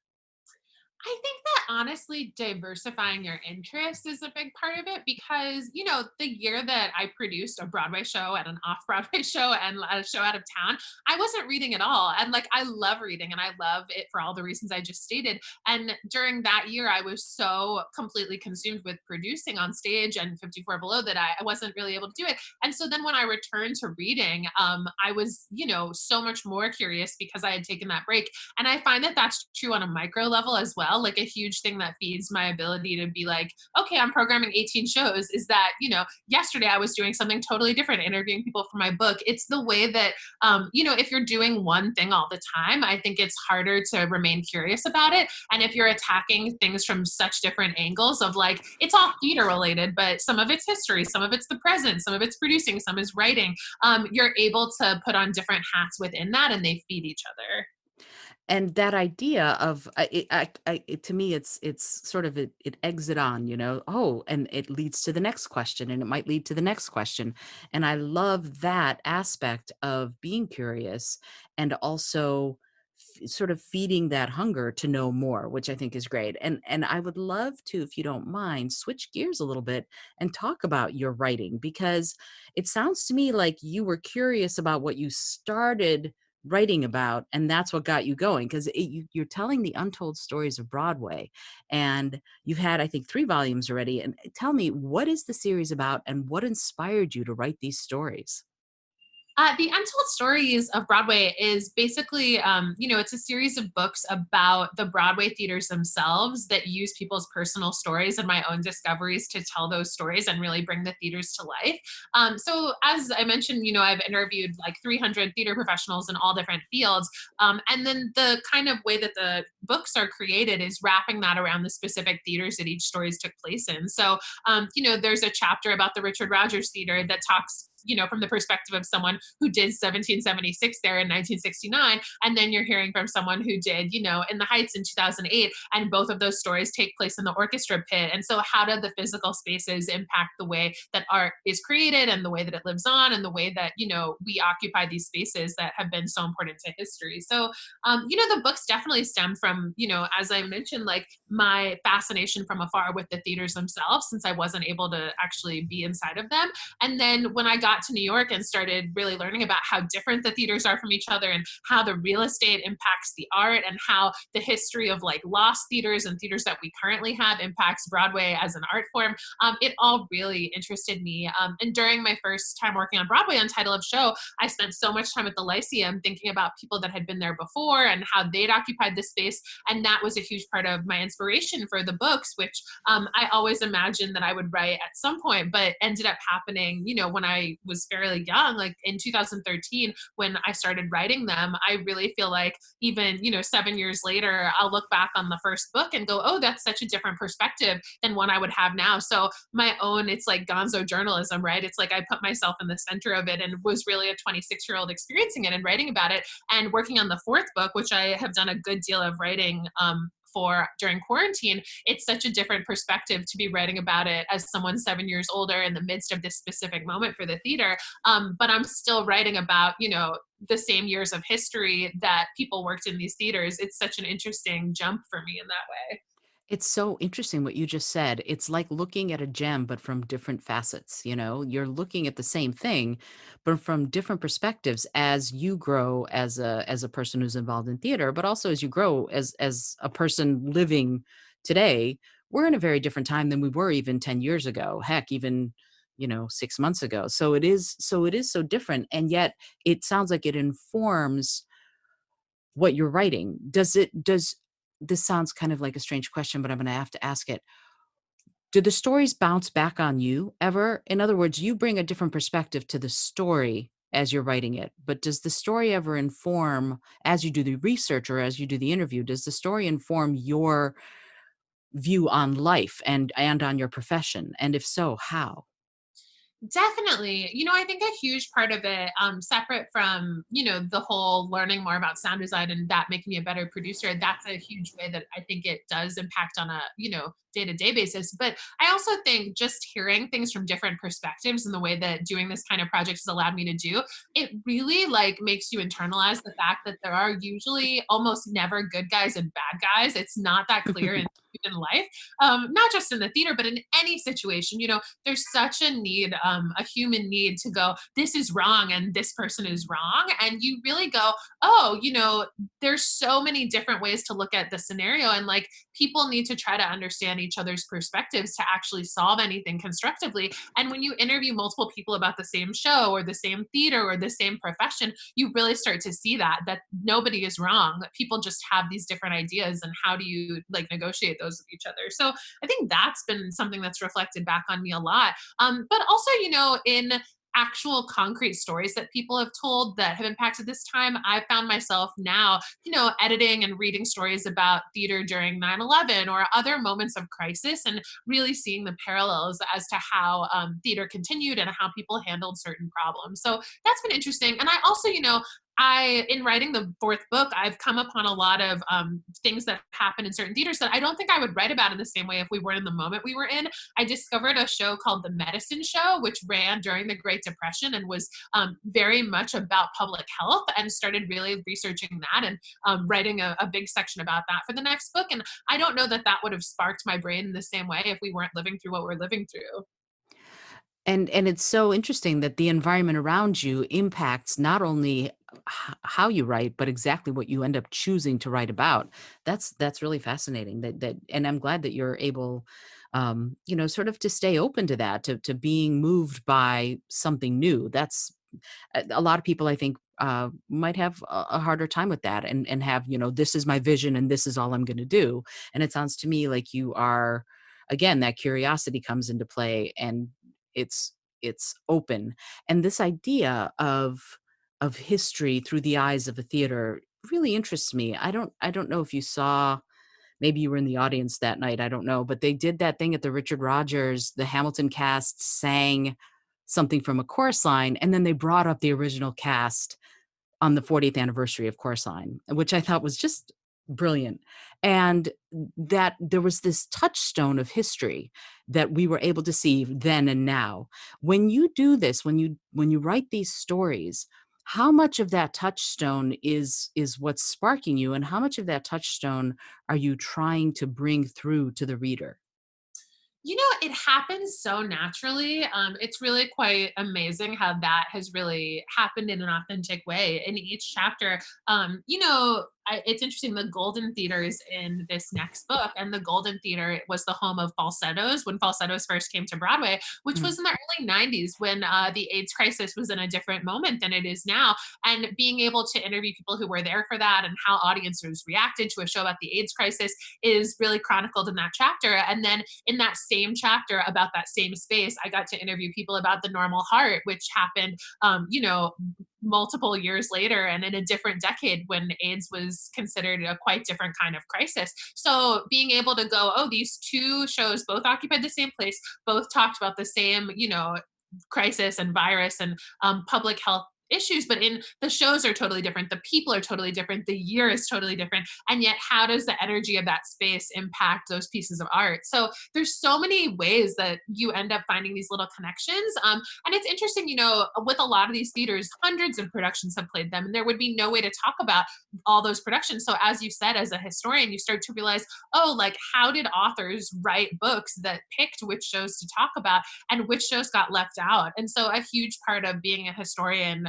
I think that honestly diversifying your interests is a big part of it because, the year that I produced a Broadway show and an off Broadway show and a show out of town, I wasn't reading at all. And like, I love reading and I love it for all the reasons I just stated. And during that year, I was so completely consumed with producing on stage and 54 Below that I wasn't really able to do it. And so then when I returned to reading, I was, so much more curious because I had taken that break, and I find that that's true on a micro level as well. Like a huge thing that feeds my ability to be like, okay, I'm programming 18 shows is that, yesterday I was doing something totally different, interviewing people for my book. It's the way that, if you're doing one thing all the time, I think it's harder to remain curious about it. And if you're attacking things from such different angles of like, it's all theater related, but some of it's history, some of it's the present, some of it's producing, some is writing, you're able to put on different hats within that and they feed each other. And that idea of to me, it's sort of it eggs it on, oh, and it leads to the next question, and it might lead to the next question, and I love that aspect of being curious, and also sort of feeding that hunger to know more, which I think is great. And I would love to, if you don't mind, switch gears a little bit and talk about your writing, because it sounds to me like you were curious about what you started writing about, and that's what got you going, because you're telling the untold stories of Broadway, and you've had, I think, 3 volumes already. And tell me, what is the series about and what inspired you to write these stories? The Untold Stories of Broadway is basically, it's a series of books about the Broadway theaters themselves that use people's personal stories and my own discoveries to tell those stories and really bring the theaters to life. So, as I mentioned, I've interviewed like 300 theater professionals in all different fields. And then the kind of way that the books are created is wrapping that around the specific theaters that each stories took place in. So, there's a chapter about the Richard Rodgers Theater that talks from the perspective of someone who did 1776 there in 1969. And then you're hearing from someone who did, in the Heights in 2008. And both of those stories take place in the orchestra pit. And so, how do the physical spaces impact the way that art is created and the way that it lives on and the way that, we occupy these spaces that have been so important to history? So, the books definitely stem from, as I mentioned, like my fascination from afar with the theaters themselves, since I wasn't able to actually be inside of them. And then when I got to New York and started really learning about how different the theaters are from each other and how the real estate impacts the art and how the history of like lost theaters and theaters that we currently have impacts Broadway as an art form, it all really interested me. And during my first time working on Broadway on Title of Show, I spent so much time at the Lyceum thinking about people that had been there before and how they'd occupied the space. And that was a huge part of my inspiration for the books, which I always imagined that I would write at some point, but ended up happening, when I was fairly young, like in 2013, when I started writing them. I really feel like even, 7 years later, I'll look back on the first book and go, oh, that's such a different perspective than one I would have now. So my own, it's like gonzo journalism, right? It's like I put myself in the center of it and was really a 26-year-old experiencing it and writing about it and working on the fourth book, which I have done a good deal of writing for during quarantine. It's such a different perspective to be writing about it as someone 7 years older in the midst of this specific moment for the theater. But I'm still writing about, the same years of history that people worked in these theaters. It's such an interesting jump for me in that way. It's so interesting what you just said. It's like looking at a gem, but from different facets. You're looking at the same thing, but from different perspectives as you grow as a person who's involved in theater, but also as you grow as a person living today, we're in a very different time than we were even 10 years ago. Heck, even 6 months ago. So it is so different, and yet it sounds like it informs what you're writing. Does this sounds kind of like a strange question, but I'm going to have to ask it. Do the stories bounce back on you ever? In other words, you bring a different perspective to the story as you're writing it, but does the story ever inform, as you do the research or as you do the interview, does the story inform your view on life and on your profession? And if so, how? Definitely. I think a huge part of it, separate from, the whole learning more about sound design and that making me a better producer, that's a huge way that I think it does impact on a, day-to-day basis. But I also think just hearing things from different perspectives and the way that doing this kind of project has allowed me to do, it really like makes you internalize the fact that there are usually almost never good guys and bad guys. It's not that clear in life, not just in the theater, but in any situation. There's such a need, a human need to go, this is wrong and this person is wrong. And you really go, oh, there's so many different ways to look at the scenario. And like people need to try to understand each other's perspectives to actually solve anything constructively. And when you interview multiple people about the same show or the same theater or the same profession, you really start to see that nobody is wrong, that people just have these different ideas, and how do you like negotiate those with each other. So I think that's been something that's reflected back on me a lot. But also, in actual concrete stories that people have told that have impacted this time, I found myself now, editing and reading stories about theater during 9/11 or other moments of crisis, and really seeing the parallels as to how theater continued and how people handled certain problems. So that's been interesting. And I also, in writing the fourth book, I've come upon a lot of things that happen in certain theaters that I don't think I would write about in the same way if we weren't in the moment we were in. I discovered a show called The Medicine Show, which ran during the Great Depression and was very much about public health, and started really researching that and writing a big section about that for the next book. And I don't know that that would have sparked my brain in the same way if we weren't living through what we're living through. And it's so interesting that the environment around you impacts not only how you write, but exactly what you end up choosing to write about. That's really fascinating. And I'm glad that you're able, sort of to stay open to that, to being moved by something new. That's a lot of people, I think, might have a harder time with that, and have, this is my vision and this is all I'm going to do. And it sounds to me like you are, again, that curiosity comes into play, and it's it's open. And this idea of history through the eyes of a theater really interests me. I don't know if you saw, maybe you were in the audience that night, I don't know, but they did that thing at the Richard Rodgers. The Hamilton cast sang something from a chorus line, and then they brought up the original cast on the 40th anniversary of Chorus Line, which I thought was just brilliant. And that there was this touchstone of history that we were able to see then and now. When you do this, when you write these stories, how much of that touchstone is what's sparking you, and how much of that touchstone are you trying to bring through to the reader? It happens so naturally. It's really quite amazing how that has really happened in an authentic way in each chapter. It's interesting. The Golden Theater is in this next book, and the Golden Theater was the home of falsettos when falsettos first came to Broadway, which Mm. was in the early 90s when the AIDS crisis was in a different moment than it is now. And being able to interview people who were there for that and how audiences reacted to a show about the AIDS crisis is really chronicled in that chapter. And then in that same chapter about that same space, I got to interview people about the Normal Heart, which happened, multiple years later and in a different decade when AIDS was considered a quite different kind of crisis. So being able to go, oh, these two shows both occupied the same place, both talked about the same, crisis and virus and public health issues, but in the shows are totally different, the people are totally different, the year is totally different, and yet how does the energy of that space impact those pieces of art? So there's so many ways that you end up finding these little connections. And it's interesting, with a lot of these theaters, hundreds of productions have played them, and there would be no way to talk about all those productions. So as you said, as a historian, you start to realize, oh, like how did authors write books that picked which shows to talk about and which shows got left out? And so a huge part of being a historian,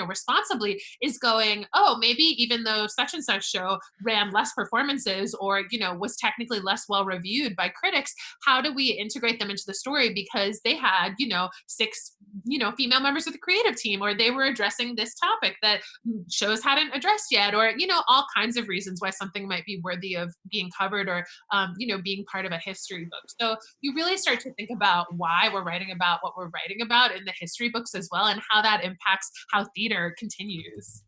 responsibly, is going, oh, maybe even though such and such show ran less performances or, was technically less well reviewed by critics, how do we integrate them into the story because they had, six, female members of the creative team, or they were addressing this topic that shows hadn't addressed yet, or, all kinds of reasons why something might be worthy of being covered or, being part of a history book. So you really start to think about why we're writing about what we're writing about in the history books as well, and how that impacts how theater continues.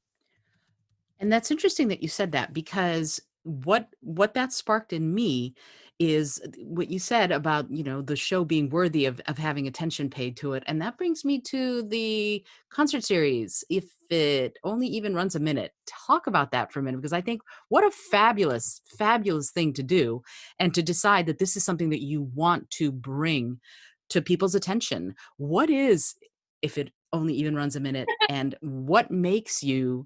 And that's interesting that you said that, because what that sparked in me is what you said about, the show being worthy of having attention paid to it. And that brings me to the concert series. If it only even runs a minute, talk about that for a minute, because I think what a fabulous, fabulous thing to do, and to decide that this is something that you want to bring to people's attention. What is, if it only even runs a minute, and what made you,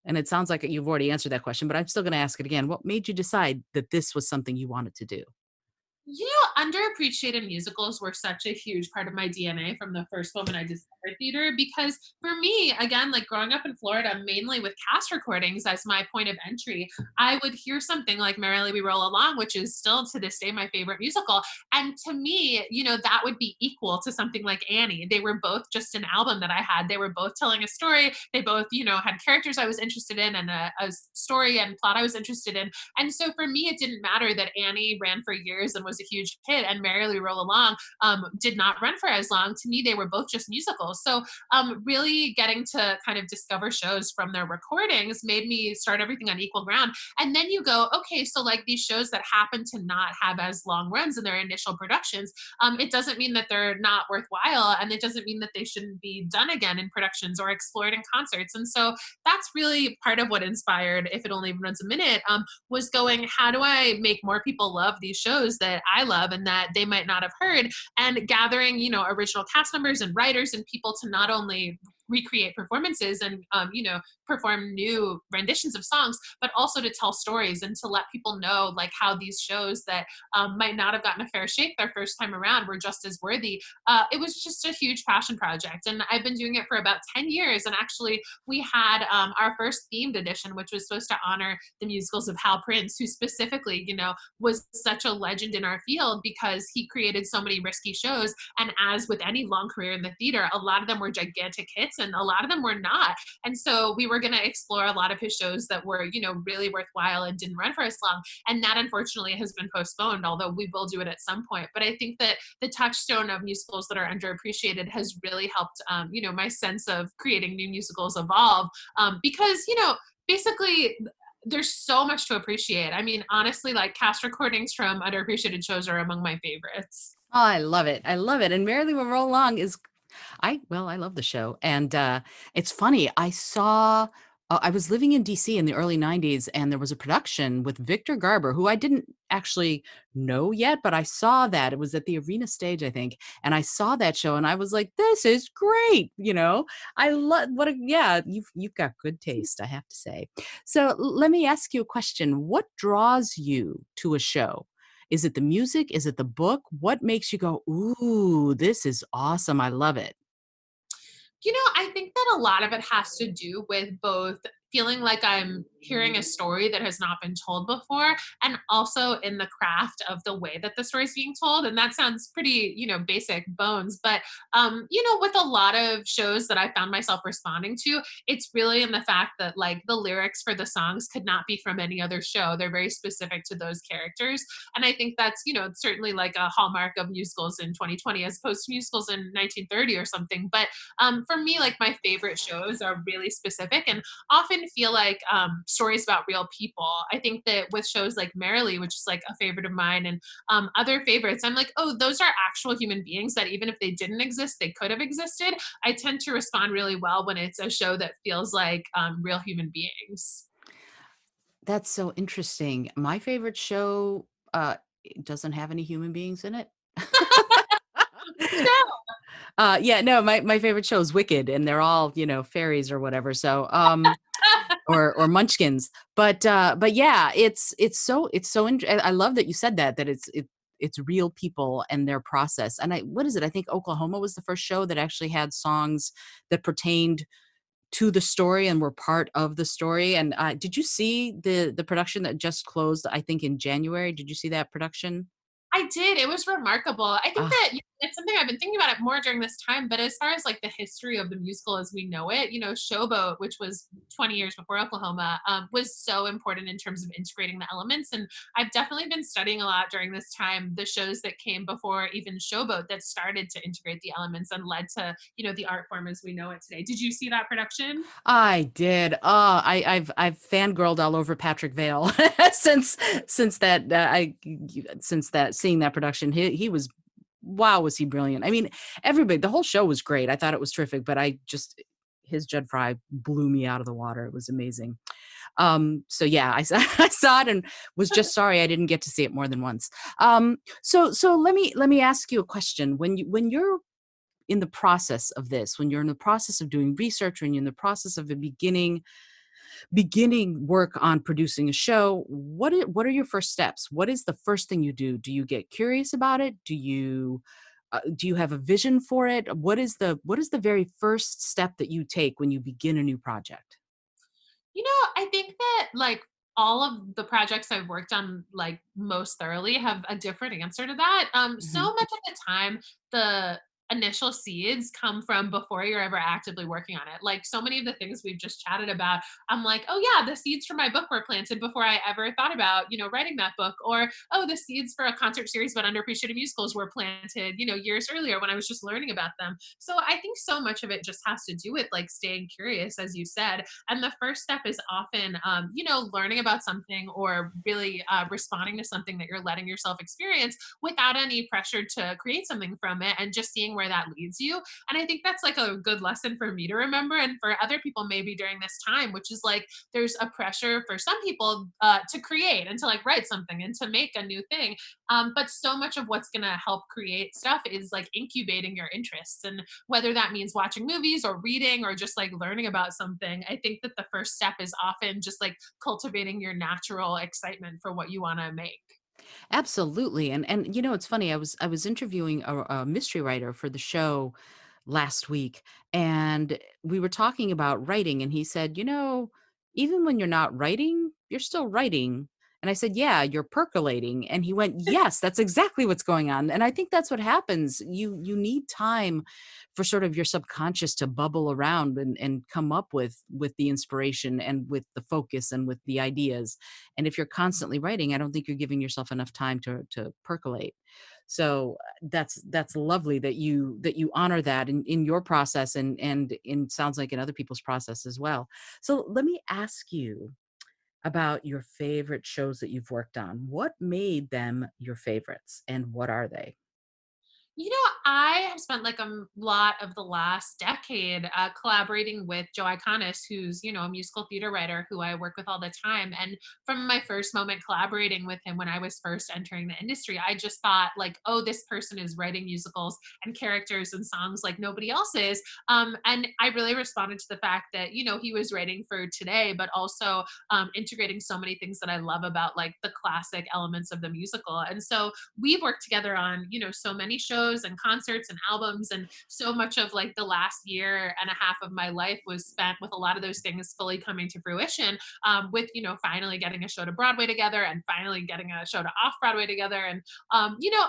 and it sounds like you've already answered that question, but I'm still going to ask it again. What made you decide that this was something you wanted to do? Underappreciated musicals were such a huge part of my DNA from the first moment I discovered theater, because for me, again, like growing up in Florida, mainly with cast recordings as my point of entry, I would hear something like Merrily We Roll Along, which is still to this day my favorite musical. And to me, that would be equal to something like Annie. They were both just an album that I had. They were both telling a story. They both, had characters I was interested in, and a story and plot I was interested in. And so for me, it didn't matter that Annie ran for years and was a huge hit, and Merrily Roll Along did not run for as long. To me, they were both just musicals. So really getting to kind of discover shows from their recordings made me start everything on equal ground. And then you go, okay, so like these shows that happen to not have as long runs in their initial productions, it doesn't mean that they're not worthwhile, and it doesn't mean that they shouldn't be done again in productions or explored in concerts. And so that's really part of what inspired If It Only Runs a Minute, was going, how do I make more people love these shows that I love and that they might not have heard, and gathering, original cast members and writers and people to not only recreate performances and perform new renditions of songs, but also to tell stories and to let people know like how these shows that might not have gotten a fair shake their first time around were just as worthy. It was just a huge passion project, and I've been doing it for about 10 years. And actually we had our first themed edition, which was supposed to honor the musicals of Hal Prince, who specifically, was such a legend in our field because he created so many risky shows. And as with any long career in the theater, a lot of them were gigantic hits and a lot of them were not. And so we were going to explore a lot of his shows that were, really worthwhile and didn't run for as long. And that unfortunately has been postponed, although we will do it at some point. But I think that the touchstone of musicals that are underappreciated has really helped, my sense of creating new musicals evolve, because, basically there's so much to appreciate. I mean, honestly, like cast recordings from underappreciated shows are among my favorites. Oh, I love it. I love it. And Merrily We Roll Along is, I love the show. And it's funny. I was living in DC in the early 90s, and there was a production with Victor Garber, who I didn't actually know yet, but I saw that. It was at the Arena Stage, I think. And I saw that show and I was like, this is great. I love yeah, you've got good taste, I have to say. So let me ask you a question. What draws you to a show? Is it the music? Is it the book? What makes you go, ooh, this is awesome. I love it. I think that a lot of it has to do with both feeling like I'm hearing a story that has not been told before, and also in the craft of the way that the story is being told. And that sounds pretty, basic bones, but with a lot of shows that I found myself responding to, it's really in the fact that like the lyrics for the songs could not be from any other show. They're very specific to those characters. And I think that's, certainly like a hallmark of musicals in 2020 as opposed to musicals in 1930 or something. But for me, like my favorite shows are really specific and often feel like stories about real people. I think that with shows like Merrily, which is like a favorite of mine, and other favorites, I'm like, oh, those are actual human beings that even if they didn't exist, they could have existed. I tend to respond really well when it's a show that feels like real human beings. That's so interesting. My favorite show doesn't have any human beings in it. Which show? Yeah, no, my favorite show is Wicked, and they're all, fairies or whatever. So, or munchkins. But yeah, it's so I love that you said that it's real people and their process. And what is it? I think Oklahoma was the first show that actually had songs that pertained to the story and were part of the story. And did you see the production that just closed? I think in January. Did you see that production? I did, it was remarkable. I think Ah, that, it's something I've been thinking about it more during this time, but as far as, like, the history of the musical as we know it, Showboat, which was 20 years before Oklahoma, was so important in terms of integrating the elements, and I've definitely been studying a lot during this time, the shows that came before even Showboat that started to integrate the elements and led to, the art form as we know it today. Did you see that production? I did. I've fangirled all over Patrick Vale since since that seeing that production. He was, wow, was he brilliant. I mean, everybody, the whole show was great. I thought it was terrific, but I just, his Judd Fry blew me out of the water. It was amazing. So yeah, I saw I saw it and was just sorry I didn't get to see it more than once. So let me ask you a question. When you're in the process of this, when you're in the process of doing research, when you're in the process of beginning work on producing a show, what are your first steps? What is the first thing you do? Do you get curious about it? Do you have a vision for it? What is the very first step that you take when you begin a new project? I think that, like, all of the projects I've worked on, like, most thoroughly have a different answer to that. Mhm. So much of the time, the initial seeds come from before you're ever actively working on it. Like, so many of the things we've just chatted about, I'm like, oh yeah, the seeds for my book were planted before I ever thought about, writing that book. Or, oh, the seeds for a concert series about underappreciated musicals were planted, years earlier when I was just learning about them. So I think so much of it just has to do with, like, staying curious, as you said, and the first step is often, learning about something or really responding to something that you're letting yourself experience without any pressure to create something from it and just seeing where that leads you. And I think that's like a good lesson for me to remember and for other people maybe during this time, which is like there's a pressure for some people to create and to like write something and to make a new thing. But so much of what's going to help create stuff is like incubating your interests. And whether that means watching movies or reading or just like learning about something, I think that the first step is often just like cultivating your natural excitement for what you want to make. Absolutely. And it's funny. I was interviewing a mystery writer for the show last week, and we were talking about writing, and he said, even when you're not writing, you're still writing. And I said, yeah, you're percolating. And he went, yes, that's exactly what's going on. And I think that's what happens. You need time for sort of your subconscious to bubble around and come up with the inspiration and with the focus and with the ideas. And if you're constantly writing, I don't think you're giving yourself enough time to percolate. So that's lovely that you honor that in your process and in sounds like in other people's process as well. So let me ask you about your favorite shows that you've worked on. What made them your favorites and what are they? I have spent like lot of the last decade collaborating with Joe Iconis, who's, a musical theater writer who I work with all the time. And from my first moment collaborating with him when I was first entering the industry, I just thought, like, oh, this person is writing musicals and characters and songs like nobody else is. And I really responded to the fact that, he was writing for today, but also integrating so many things that I love about like the classic elements of the musical. And so we've worked together on, so many shows and concerts and albums. And so much of like the last year and a half of my life was spent with a lot of those things fully coming to fruition, with, finally getting a show to Broadway together and finally getting a show to off Broadway together. And,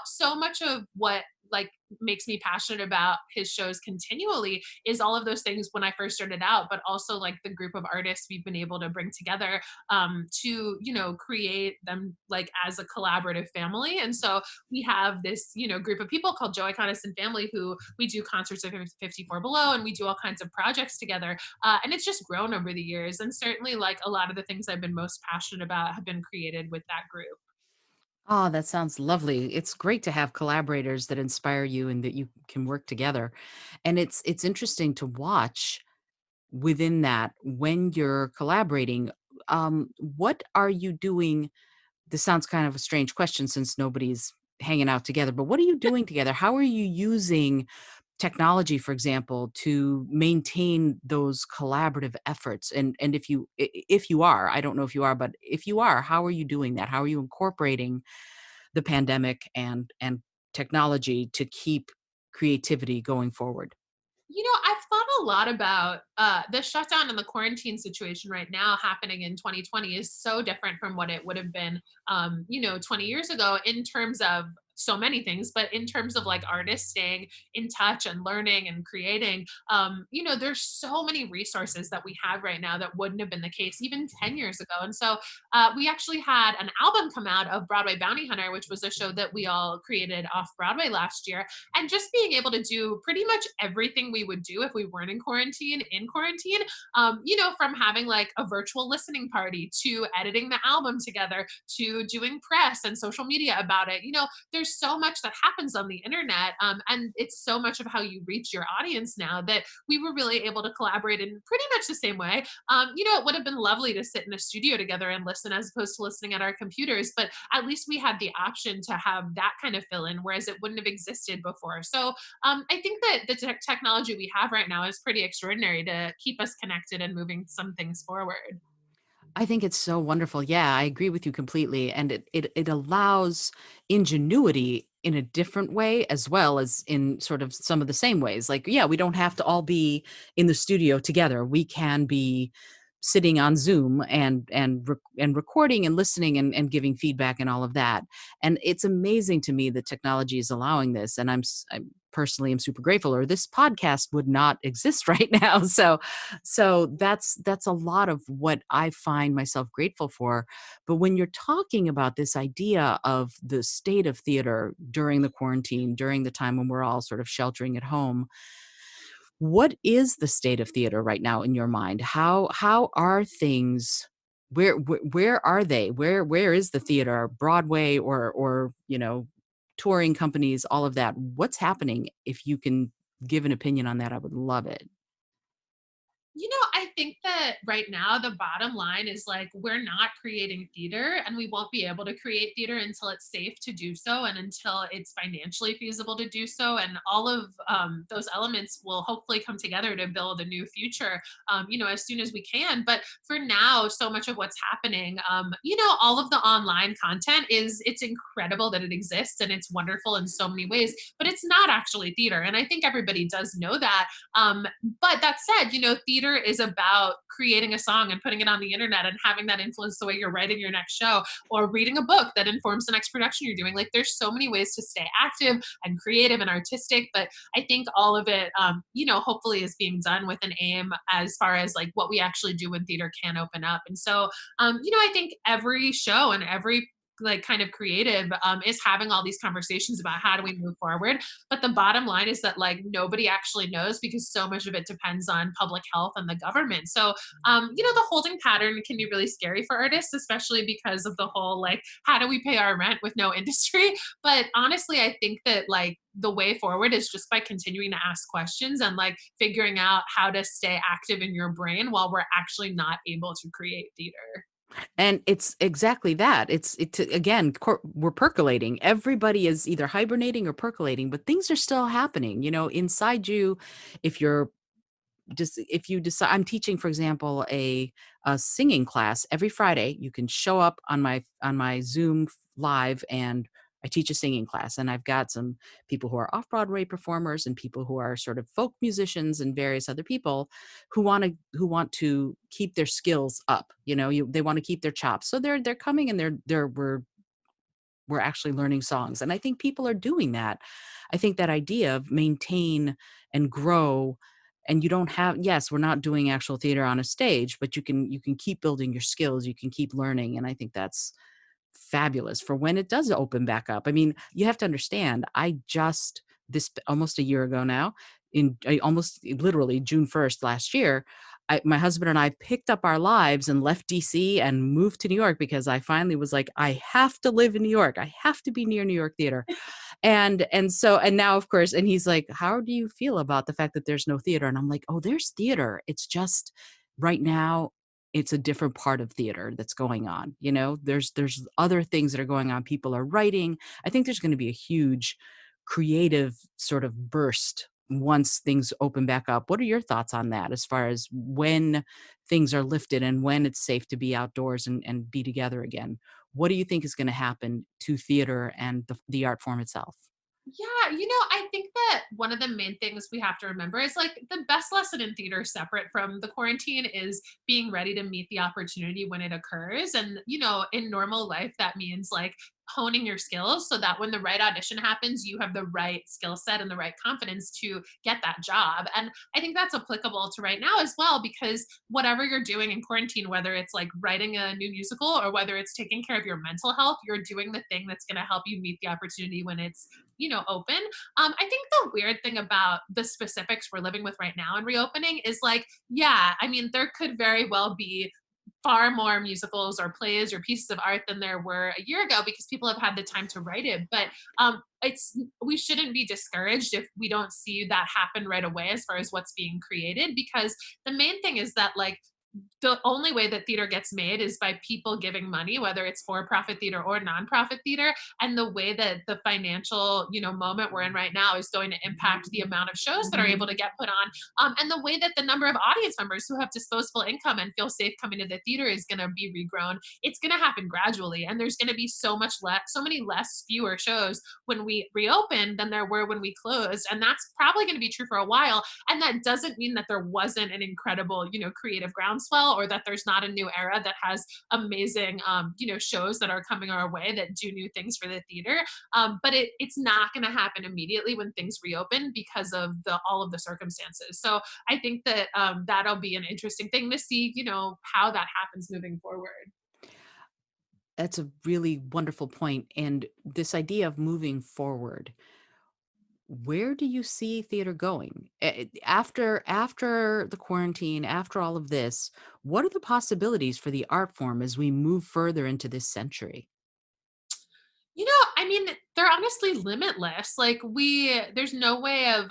so much of what like makes me passionate about his shows continually is all of those things when I first started out, but also like the group of artists we've been able to bring together to, create them like as a collaborative family. And so we have this, group of people called Joey Iconis and Family who we do concerts of 54 Below and we do all kinds of projects together. And it's just grown over the years. And certainly like a lot of the things I've been most passionate about have been created with that group. Oh, that sounds lovely. It's great to have collaborators that inspire you and that you can work together. And it's interesting to watch within that when you're collaborating. What are you doing? This sounds kind of a strange question since nobody's hanging out together, but what are you doing together? How are you using technology, for example, to maintain those collaborative efforts? And if you are, I don't know if you are, but if you are, how are you doing that? How are you incorporating the pandemic and technology to keep creativity going forward? I've thought a lot about the shutdown and the quarantine situation right now happening in 2020 is so different from what it would have been, 20 years ago in terms of so many things, but in terms of like artists staying in touch and learning and creating, there's so many resources that we have right now that wouldn't have been the case even 10 years ago. And so we actually had an album come out of Broadway Bounty Hunter, which was a show that we all created off Broadway last year, and just being able to do pretty much everything we would do if we weren't in quarantine, from having like a virtual listening party to editing the album together to doing press and social media about it. There's so much that happens on the internet, and it's so much of how you reach your audience now that we were really able to collaborate in pretty much the same way. It would have been lovely to sit in a studio together and listen as opposed to listening at our computers, but at least we had the option to have that kind of fill in, whereas it wouldn't have existed before. So I think that the technology we have right now is pretty extraordinary to keep us connected and moving some things forward. I think it's so wonderful. Yeah, I agree with you completely. And it allows ingenuity in a different way as well as in sort of some of the same ways. Like, yeah, we don't have to all be in the studio together. We can be sitting on Zoom and recording and listening and giving feedback and all of that. And it's amazing to me that technology is allowing this. And I personally am super grateful, or this podcast would not exist right now. So that's a lot of what I find myself grateful for. But when you're talking about this idea of the state of theater during the quarantine, during the time when we're all sort of sheltering at home, what is the state of theater right now in your mind? How are things? Where are they? Where is the theater? Broadway or touring companies, all of that. What's happening? If you can give an opinion on that, I would love it. I think that right now the bottom line is like we're not creating theater and we won't be able to create theater until it's safe to do so and until it's financially feasible to do so. And all of those elements will hopefully come together to build a new future, as soon as we can. But for now, so much of what's happening, all of the online content it's incredible that it exists and it's wonderful in so many ways, but it's not actually theater. And I think everybody does know that. But that said, theater is about creating a song and putting it on the internet and having that influence the way you're writing your next show or reading a book that informs the next production you're doing. Like there's so many ways to stay active and creative and artistic, but I think all of it, hopefully is being done with an aim as far as like what we actually do when theater can open up. And so, I think every show and every like kind of creative is having all these conversations about how do we move forward, but the bottom line is that like nobody actually knows because so much of it depends on public health and the government. So the holding pattern can be really scary for artists, especially because of the whole like how do we pay our rent with no industry. But honestly, I think that like the way forward is just by continuing to ask questions and like figuring out how to stay active in your brain while we're actually not able to create theater. And it's exactly that. It's again, we're percolating. Everybody is either hibernating or percolating, but things are still happening, inside you. If you're just if you decide, I'm teaching, for example, a singing class every Friday. You can show up on my Zoom live, and I teach a singing class. And I've got some people who are off Broadway performers and people who are sort of folk musicians and various other people who want to keep their skills up. They want to keep their chops, so they're coming and we're actually learning songs. And I think people are doing that. I think that idea of maintain and grow, and you don't have, yes, we're not doing actual theater on a stage, but you can keep building your skills, you can keep learning. And I think that's fabulous for when it does open back up. I mean, you have to understand, I just this almost a year ago now, in almost literally June 1st last year, my husband and I picked up our lives and left DC and moved to New York because I finally was like, I have to live in New York. I have to be near New York theater. And now, of course, and he's like, how do you feel about the fact that there's no theater? And I'm like, oh, there's theater. It's just right now it's a different part of theater that's going on. There's other things that are going on. People are writing. I think there's going to be a huge creative sort of burst once things open back up. What are your thoughts on that as far as when things are lifted and when it's safe to be outdoors and be together again? What do you think is going to happen to theater and the art form itself? Yeah, I think that one of the main things we have to remember is like the best lesson in theater, separate from the quarantine, is being ready to meet the opportunity when it occurs. And, in normal life, that means like honing your skills so that when the right audition happens, you have the right skill set and the right confidence to get that job. And I think that's applicable to right now as well, because whatever you're doing in quarantine, whether it's like writing a new musical or whether it's taking care of your mental health, you're doing the thing that's going to help you meet the opportunity when it's open. I think the weird thing about the specifics we're living with right now in reopening is like, yeah, I mean, there could very well be far more musicals or plays or pieces of art than there were a year ago because people have had the time to write it. But it's we shouldn't be discouraged if we don't see that happen right away as far as what's being created, because the main thing is that like the only way that theater gets made is by people giving money, whether it's for-profit theater or nonprofit theater. And the way that the financial, moment we're in right now is going to impact the amount of shows that are able to get put on, and the way that the number of audience members who have disposable income and feel safe coming to the theater is going to be regrown. It's going to happen gradually, and there's going to be so many less, fewer shows when we reopen than there were when we closed, and that's probably going to be true for a while. And that doesn't mean that there wasn't an incredible, creative groundswell, or that there's not a new era that has amazing, shows that are coming our way that do new things for the theater. But it's not going to happen immediately when things reopen because of all of the circumstances. So I think that that'll be an interesting thing to see, how that happens moving forward. That's a really wonderful point. And this idea of moving forward, where do you see theater going? After the quarantine, after all of this, what are the possibilities for the art form as we move further into this century? I mean, they're honestly limitless. Like there's no way of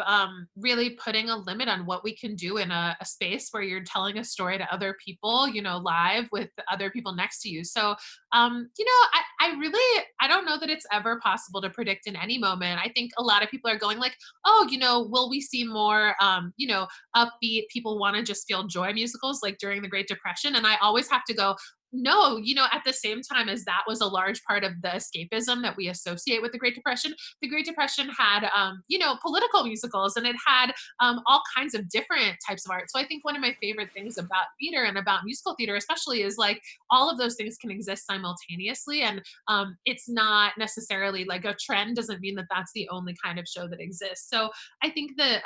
really putting a limit on what we can do in a space where you're telling a story to other people, live with other people next to you. So, I don't know that it's ever possible to predict in any moment. I think a lot of people are going like, oh, will we see more, upbeat people want to just feel joy musicals like during the Great Depression? And I always have to go, no, at the same time as that was a large part of the escapism that we associate with the Great Depression had, political musicals, and it had all kinds of different types of art. So I think one of my favorite things about theater and about musical theater, especially, is like all of those things can exist simultaneously. And it's not necessarily like a trend, doesn't mean that that's the only kind of show that exists. So I think that,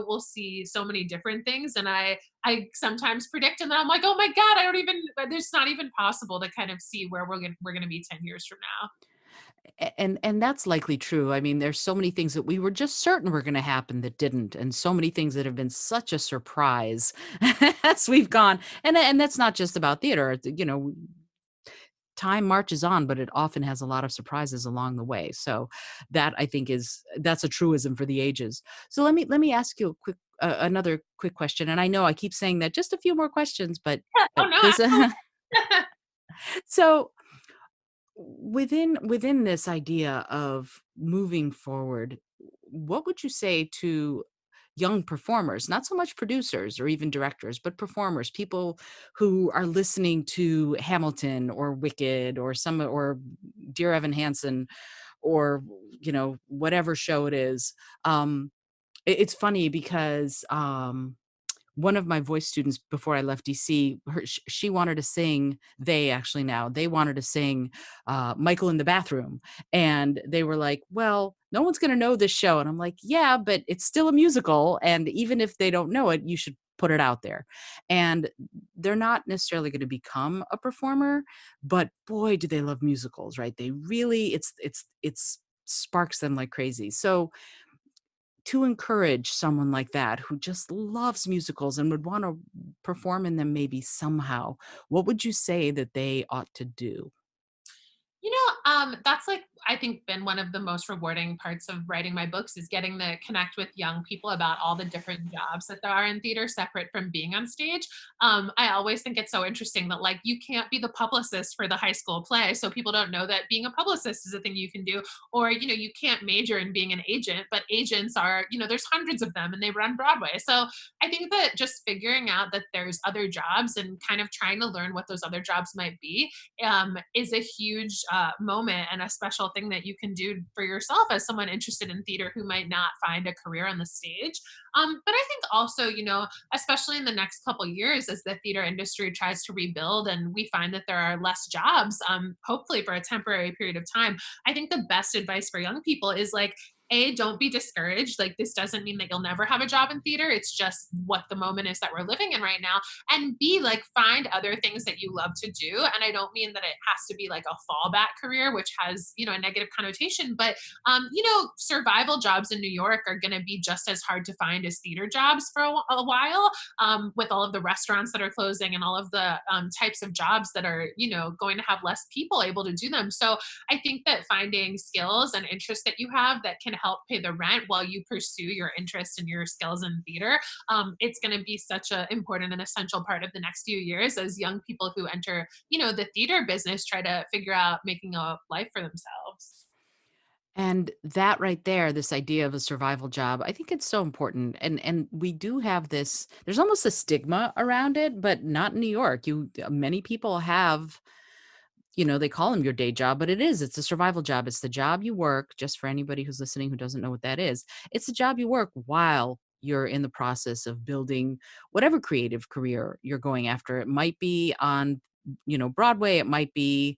we'll see so many different things. And I sometimes predict, and then I'm like, oh my God, I don't even, there's not even possible to kind of see where we're gonna be 10 years from now. And that's likely true. I mean, there's so many things that we were just certain were going to happen that didn't, and so many things that have been such a surprise as we've gone. And that's not just about theater. Time marches on, but it often has a lot of surprises along the way. So that, I think, that's a truism for the ages. So let me ask you a quick another quick question. And I know I keep saying that, just a few more questions, but Oh no, this absolutely. so within this idea of moving forward, what would you say to young performers, not so much producers or even directors, but performers, people who are listening to Hamilton or Wicked or Dear Evan Hansen, or whatever show it is. It's funny because one of my voice students, before I left DC, she wanted to sing. They wanted to sing Michael in the Bathroom, and they were like, "Well, no one's going to know this show." And I'm like, "Yeah, but it's still a musical, and even if they don't know it, you should put it out there." And they're not necessarily going to become a performer, but boy, do they love musicals, right? They really, it's sparks them like crazy. So to encourage someone like that who just loves musicals and would want to perform in them maybe somehow, what would you say that they ought to do? That's like I think been one of the most rewarding parts of writing my books is getting to connect with young people about all the different jobs that there are in theater separate from being on stage. I always think it's so interesting that like you can't be the publicist for the high school play, so people don't know that being a publicist is a thing you can do, or you can't major in being an agent, but agents are there's hundreds of them and they run Broadway. So I think that just figuring out that there's other jobs and kind of trying to learn what those other jobs might be is a huge moment and a special thing that you can do for yourself as someone interested in theater who might not find a career on the stage. But I think also, especially in the next couple years, as the theater industry tries to rebuild and we find that there are less jobs, hopefully for a temporary period of time, I think the best advice for young people is like, a, don't be discouraged. Like, this doesn't mean that you'll never have a job in theater. It's just what the moment is that we're living in right now. And B, like, find other things that you love to do. And I don't mean that it has to be like a fallback career, which has, a negative connotation, but, survival jobs in New York are going to be just as hard to find as theater jobs for a while, with all of the restaurants that are closing and all of the types of jobs that are, going to have less people able to do them. So I think that finding skills and interests that you have that can help pay the rent while you pursue your interest and your skills in theater, it's going to be such an important and essential part of the next few years as young people who enter, the theater business try to figure out making a life for themselves. And that right there, this idea of a survival job, I think it's so important. And we do have this, there's almost a stigma around it, but not in New York. Many people have, they call them your day job, but it's a survival job. It's the job you work, just for anybody who's listening who doesn't know what that is. It's the job you work while you're in the process of building whatever creative career you're going after. It might be on, Broadway, it might be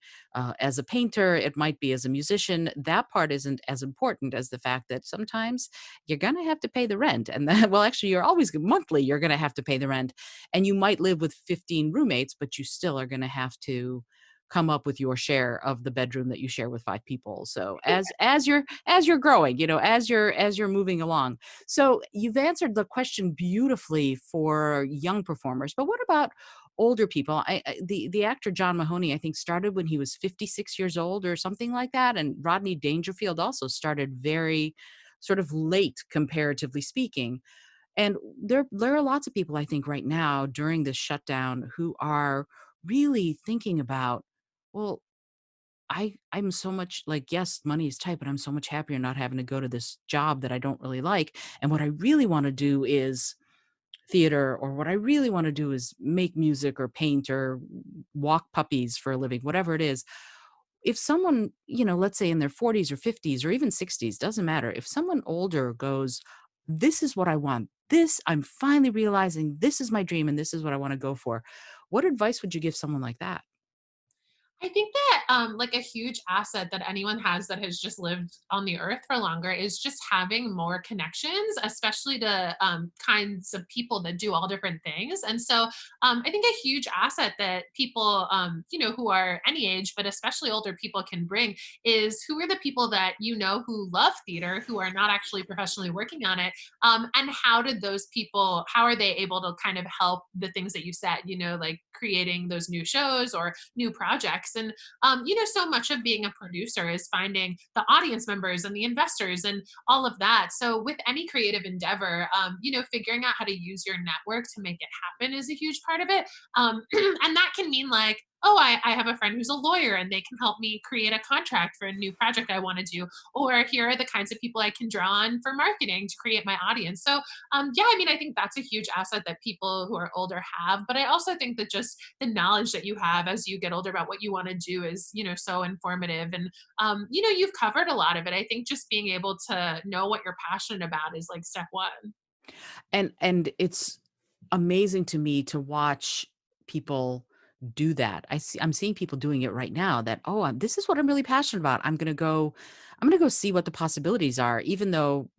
as a painter, it might be as a musician. That part isn't as important as the fact that sometimes you're going to have to pay the rent. And that, well, actually, you're always monthly, you're going to have to pay the rent. And you might live with 15 roommates, but you still are going to have to come up with your share of the bedroom that you share with 5 people. So as you're growing, as you're moving along. So you've answered the question beautifully for young performers, but what about older people? The actor John Mahoney, I think, started when he was 56 years old or something like that, and Rodney Dangerfield also started very sort of late, comparatively speaking. And there are lots of people, I think, right now during this shutdown who are really thinking about, well, I'm so much like, yes, money is tight, but I'm so much happier not having to go to this job that I don't really like. And what I really want to do is theater, or what I really want to do is make music or paint or walk puppies for a living, whatever it is. If someone, let's say in their 40s or 50s or even 60s, doesn't matter. If someone older goes, this is what I want, this, I'm finally realizing this is my dream and this is what I want to go for. What advice would you give someone like that? I think that like a huge asset that anyone has that has just lived on the earth for longer is just having more connections, especially to kinds of people that do all different things. And so I think a huge asset that people, who are any age, but especially older people can bring is who are the people that who love theater, who are not actually professionally working on it, and how are they able to kind of help the things that you said, like creating those new shows or new projects. And so much of being a producer is finding the audience members and the investors and all of that. So with any creative endeavor, figuring out how to use your network to make it happen is a huge part of it. And that can mean like, oh, I have a friend who's a lawyer and they can help me create a contract for a new project I want to do. Or here are the kinds of people I can draw on for marketing to create my audience. So yeah, I mean, I think that's a huge asset that people who are older have. But I also think that just the knowledge that you have as you get older about what you want to do is, so informative. And, you've covered a lot of it. I think just being able to know what you're passionate about is like step one. And it's amazing to me to watch people do that. I'm seeing people doing it right now that, oh, this is what I'm really passionate about. I'm going to go see what the possibilities are, even though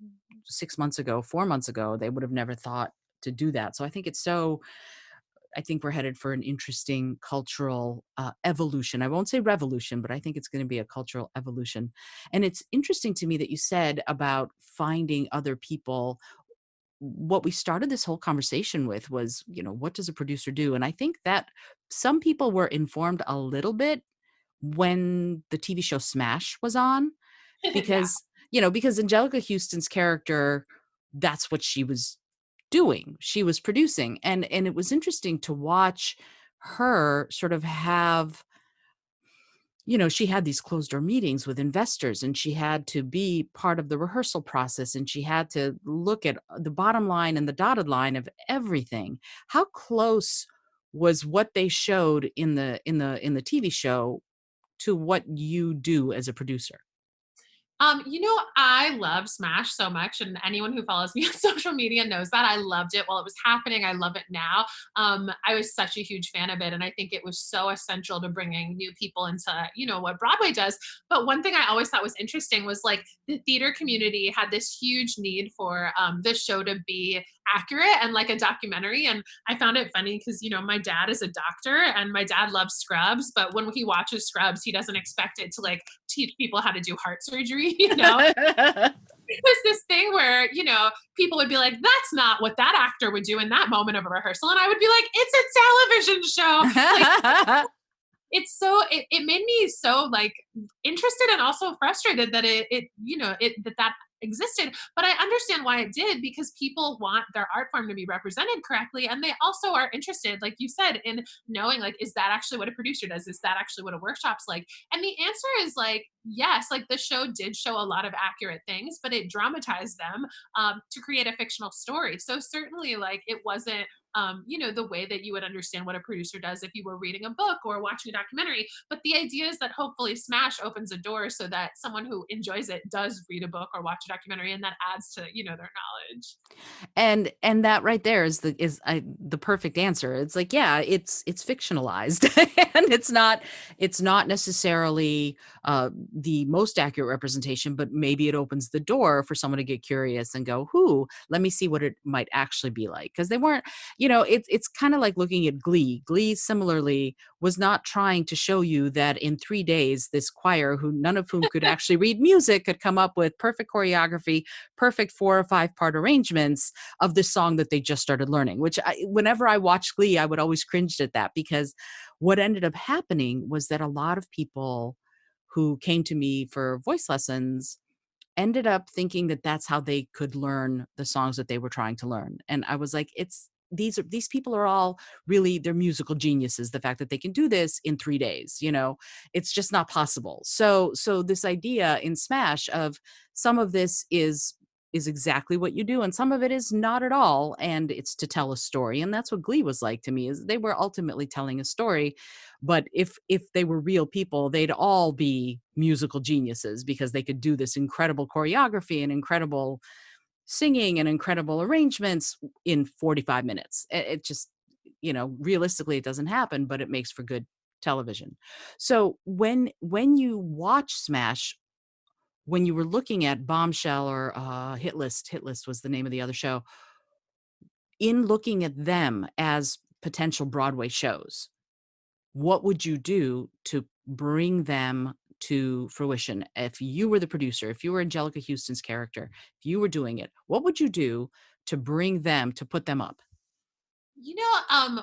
6 months ago, 4 months ago, they would have never thought to do that. So I think we're headed for an interesting cultural evolution. I won't say revolution, but I think it's going to be a cultural evolution. And it's interesting to me that you said about finding other people. What we started this whole conversation with was, what does a producer do? And I think that some people were informed a little bit when the TV show Smash was on, Yeah. because, because Angelica Houston's character, that's what she was doing. She was producing. And it was interesting to watch her sort of have, she had these closed door meetings with investors, and she had to be part of the rehearsal process, and she had to look at the bottom line and the dotted line of everything. How close was what they showed in the TV show to what you do as a producer? I love Smash so much, and anyone who follows me on social media knows that I loved it while it was happening. I love it now. I was such a huge fan of it, and I think it was so essential to bringing new people into, what Broadway does. But one thing I always thought was interesting was like the theater community had this huge need for the show to be accurate and like a documentary. And I found it funny because, my dad is a doctor and my dad loves Scrubs, but when he watches Scrubs, he doesn't expect it to like teach people how to do heart surgery, It was this thing where, people would be like, that's not what that actor would do in that moment of a rehearsal. And I would be like, it's a television show. Like, it made me so like interested and also frustrated that that existed. But I understand why it did, because people want their art form to be represented correctly, and they also are interested, like you said, in knowing, like, is that actually what a producer does? Is that actually what a workshop's like? And the answer is like yes. Like the show did show a lot of accurate things, but it dramatized them to create a fictional story. So certainly, like, it wasn't the way that you would understand what a producer does if you were reading a book or watching a documentary. But the idea is that hopefully Smash opens a door so that someone who enjoys it does read a book or watch a documentary, and that adds to, their knowledge. And that right there the perfect answer. It's like, yeah, it's fictionalized, and it's not necessarily the most accurate representation, but maybe it opens the door for someone to get curious and go, "Who? Let me see what it might actually be like." Because they weren't, it's kind of like looking at Glee. Glee similarly was not trying to show you that in 3 days this choir, who none of whom could actually read music, could come up with perfect choreography, perfect 4 or 5 part arrangements of this song that they just started learning, which whenever I watched Glee, I would always cringe at that, because what ended up happening was that a lot of people who came to me for voice lessons ended up thinking that that's how they could learn the songs that they were trying to learn. And I was like, these people are all really, they're musical geniuses. The fact that they can do this in 3 days, it's just not possible. So this idea in Smash of some of this is exactly what you do, and some of it is not at all, and it's to tell a story. And that's what Glee was like to me, is they were ultimately telling a story. But if they were real people, they'd all be musical geniuses, because they could do this incredible choreography and incredible singing and incredible arrangements in 45 minutes. It just, realistically it doesn't happen, but it makes for good television. So when you watch Smash, when you were looking at Bombshell or Hit List was the name of the other show, in looking at them as potential Broadway shows, what would you do to bring them to fruition? If you were the producer, if you were Angelica Houston's character, if you were doing it, what would you do to bring them, to put them up?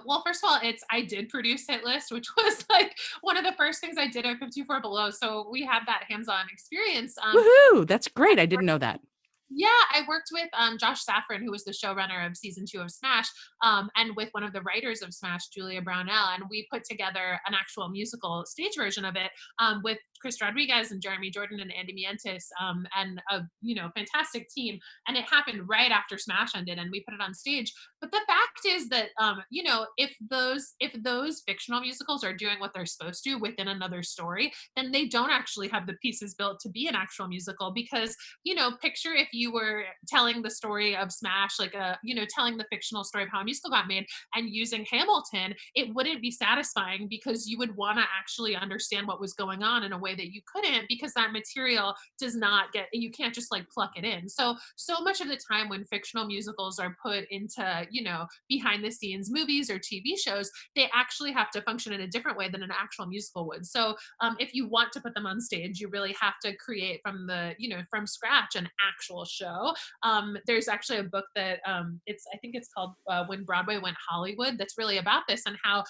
Well, first of all, I did produce Hit List, which was like one of the first things I did at 54 Below. So we had that hands-on experience. Woohoo! That's great. I didn't know that. Yeah, I worked with Josh Safran, who was the showrunner of season 2 of Smash, and with one of the writers of Smash, Julia Brownell, and we put together an actual musical stage version of it with Chris Rodriguez and Jeremy Jordan and Andy Mientis, and a fantastic team. And it happened right after Smash ended, and we put it on stage. But the fact is that if those fictional musicals are doing what they're supposed to within another story, then they don't actually have the pieces built to be an actual musical. Because picture if you were telling the story of Smash, like telling the fictional story of how a musical got made and using Hamilton, it wouldn't be satisfying, because you would want to actually understand what was going on in a way that you couldn't, because that material does not get, you can't just like pluck it in. So much of the time when fictional musicals are put into, behind the scenes movies or TV shows, they actually have to function in a different way than an actual musical would. So if you want to put them on stage, you really have to create from scratch an actual show. There's actually a book that I think it's called When Broadway Went Hollywood, that's really about this, and how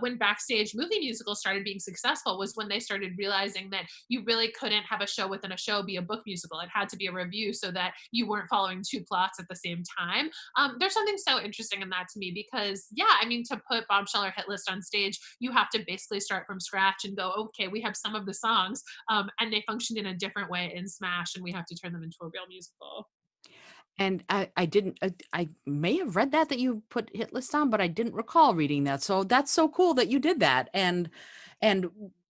when backstage movie musicals started being successful was when they started realizing that you really couldn't have a show within a show be a book musical. It had to be a review so that you weren't following two plots at the same time. There's something so interesting in that to me because, yeah, I mean, to put Bombshell or Hit List on stage, you have to basically start from scratch and go, okay, we have some of the songs, and they functioned in a different way in Smash, and we have to turn them into a real musical. And I didn't I may have read that you put Hit List on, but I didn't recall reading that. So that's so cool that you did that. And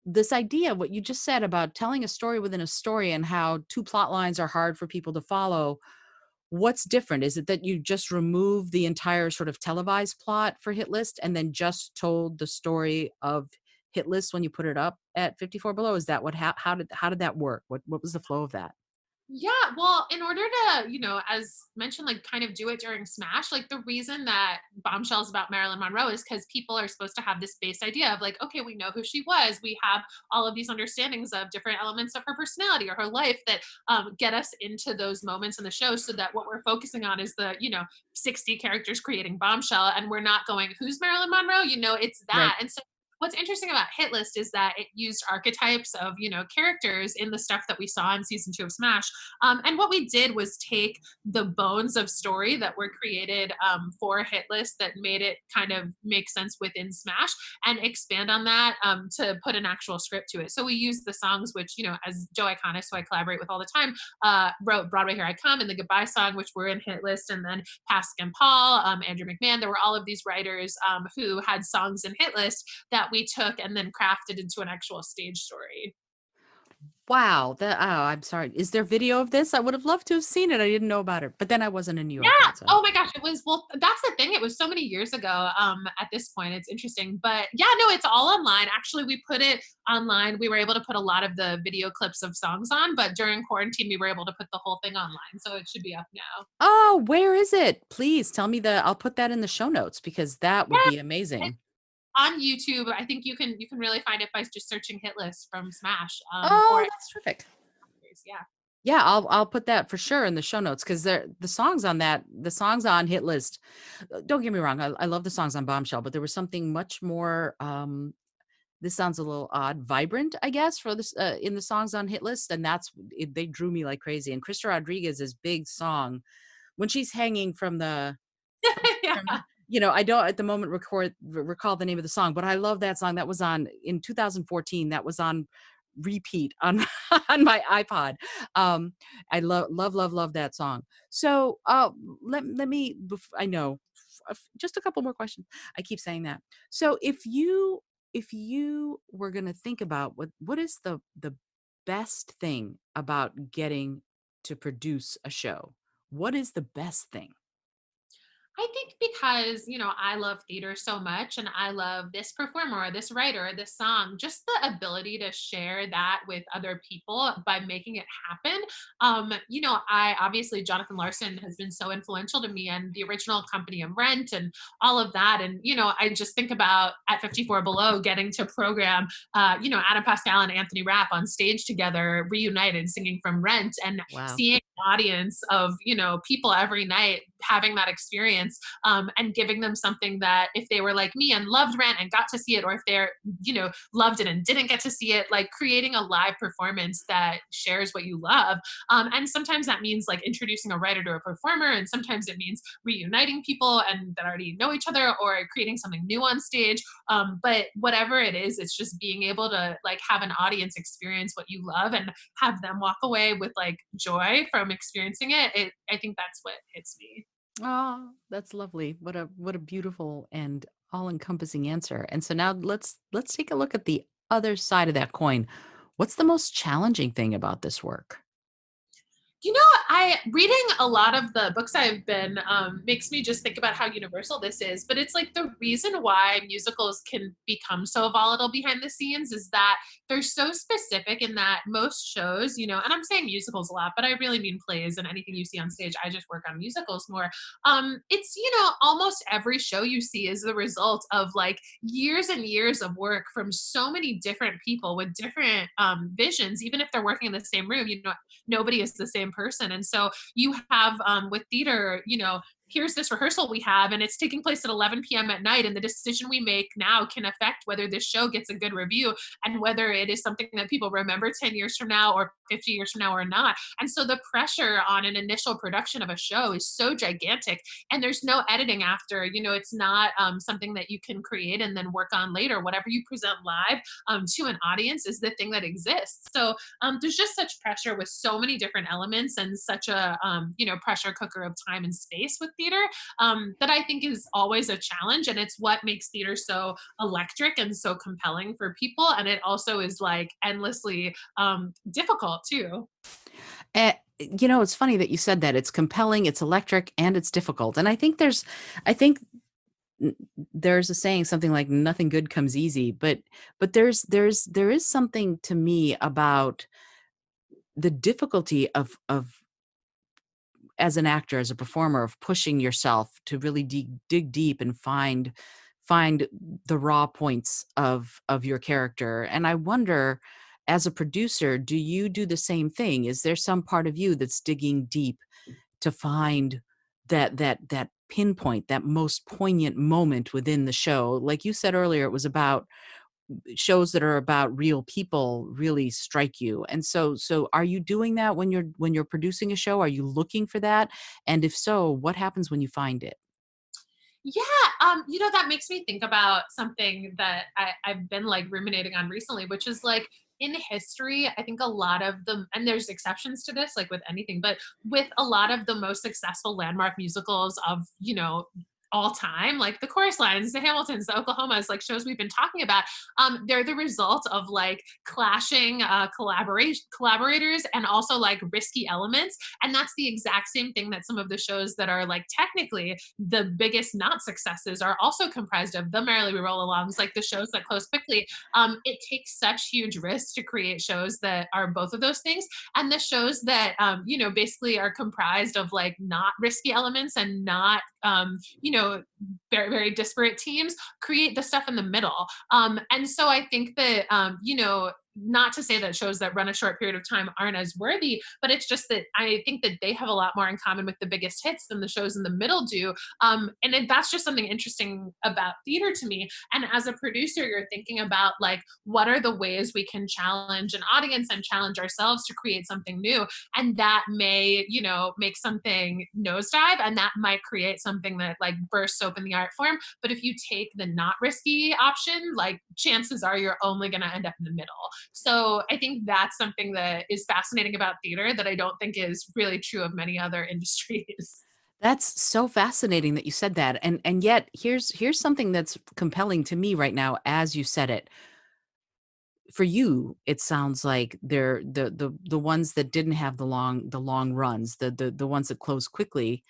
this idea, what you just said about telling a story within a story and how two plot lines are hard for people to follow. What's different? Is it that you just remove the entire sort of televised plot for Hit List and then just told the story of Hit List when you put it up at 54 Below? Is that what how did that work? What was the flow of that? Yeah, well, in order to, as mentioned, like kind of do it during Smash, like the reason that Bombshell's about Marilyn Monroe is because people are supposed to have this base idea of like, okay, we know who she was. We have all of these understandings of different elements of her personality or her life that get us into those moments in the show so that what we're focusing on is the, 60 characters creating Bombshell. And we're not going, who's Marilyn Monroe? It's Right. that. And so what's interesting about Hit List is that it used archetypes of, characters in the stuff that we saw in season 2 of Smash, and what we did was take the bones of story that were created for Hit List that made it kind of make sense within Smash and expand on that to put an actual script to it. So we used the songs, which, as Joe Iconis, who I collaborate with all the time, wrote Broadway Here I Come and the Goodbye Song, which were in Hit List, and then Pasek and Paul, Andrew McMahon. There were all of these writers who had songs in Hit List that we took and then crafted into an actual stage story. Wow, I'm sorry. Is there video of this? I would have loved to have seen it. I didn't know about it, but then I wasn't in New York Yeah. yet, so. Oh my gosh, it was well, that's the thing. It was so many years ago, at this point. It's interesting. But yeah, no, it's all online. Actually, we put it online. We were able to put a lot of the video clips of songs on, but during quarantine, we were able to put the whole thing online. So it should be up now. Oh, where is it? Please tell me I'll put that in the show notes because that would Yeah, be it's amazing. on YouTube. I think you can really find it by just searching Hit List from Smash. Oh, Or that's terrific. yeah. Yeah, I'll put that for sure in the show notes because the songs on Hit List. Don't get me wrong, I love the songs on Bombshell, but there was something much more. This sounds a little odd, vibrant, I guess, for this in the songs on Hit List, and they drew me like crazy. And Krista Rodriguez's big song when she's hanging from the Yeah. from I don't at the moment recall the name of the song, but I love that song. That was on in 2014. That was on repeat on on my iPod. Um, I love that song. So let me. I know just a couple more questions. I keep saying that. So if you were going to think about what is the best thing about getting to produce a show, what is the best thing? I think because, I love theater so much and I love this performer or this writer or this song, just the ability to share that with other people by making it happen. I obviously, Jonathan Larson has been so influential to me and the original company of Rent and all of that. And, I just think about at 54 Below getting to program, Adam Pascal and Anthony Rapp on stage together, reunited, singing from Rent, and Wow. seeing an audience of, people every night having that experience, and giving them something that if they were like me and loved Rent and got to see it, or if they're, loved it and didn't get to see it, like creating a live performance that shares what you love. And sometimes that means like introducing a writer to a performer, and sometimes it means reuniting people and that already know each other or creating something new on stage. But whatever it is, it's just being able to like have an audience experience what you love and have them walk away with like joy from experiencing it. I think that's what hits me. Oh, that's lovely. What a beautiful and all-encompassing answer. And so now let's take a look at the other side of that coin. What's the most challenging thing about this work? I reading a lot of the books I've been makes me just think about how universal this is. But it's like the reason why musicals can become so volatile behind the scenes is that they're so specific in that most shows, and I'm saying musicals a lot, but I really mean plays and anything you see on stage. I just work on musicals more. It's almost every show you see is the result of like years and years of work from so many different people with different visions, even if they're working in the same room. Nobody is the same person. And And so you have with theater, here's this rehearsal we have, and it's taking place at 11 p.m. at night. And the decision we make now can affect whether this show gets a good review and whether it is something that people remember 10 years from now or 50 years from now or not. And so the pressure on an initial production of a show is so gigantic, and there's no editing after. It's not something that you can create and then work on later. Whatever you present live to an audience is the thing that exists. So there's just such pressure with so many different elements, and such a pressure cooker of time and space with theater, that I think is always a challenge. And it's what makes theater so electric and so compelling for people. And it also is like endlessly difficult too. It's funny that you said that. It's compelling, it's electric, and it's difficult. And I think there's a saying, something like nothing good comes easy, but there is something to me about the difficulty of as an actor, as a performer, of pushing yourself to really dig deep and find the raw points of your character. And I wonder, as a producer, do you do the same thing? Is there some part of you that's digging deep to find that pinpoint, that most poignant moment within the show? Like you said earlier, it was about shows that are about real people really strike you. And so are you doing that when you're producing a show? Are you looking for that? And if so, what happens when you find it? Yeah, that makes me think about something that I've been like ruminating on recently, which is like in history, I think a lot of them, and there's exceptions to this, like with anything, but with a lot of the most successful landmark musicals of, all time, like the Chorus Lines, the Hamiltons, the Oklahomas, like shows we've been talking about, they're the result of like clashing collaborators and also like risky elements. And that's the exact same thing that some of the shows that are like technically the biggest not successes are also comprised of. The Merrily We Roll Alongs, like the shows that close quickly. It takes such huge risks to create shows that are both of those things. And the shows that, basically are comprised of like not risky elements and not, very, very disparate teams, create the stuff in the middle. And so I think that, not to say that shows that run a short period of time aren't as worthy, but it's just that I think that they have a lot more in common with the biggest hits than the shows in the middle do. That's just something interesting about theater to me. And as a producer, you're thinking about like, what are the ways we can challenge an audience and challenge ourselves to create something new? And that may, make something nosedive, and that might create something that like bursts open the art form. But if you take the not risky option, like chances are you're only going to end up in the middle. So I think that's something that is fascinating about theater that I don't think is really true of many other industries. That's so fascinating that you said that. And yet here's something that's compelling to me right now as you said it. For you, it sounds like they're the ones that didn't have the long runs, the ones that close quickly.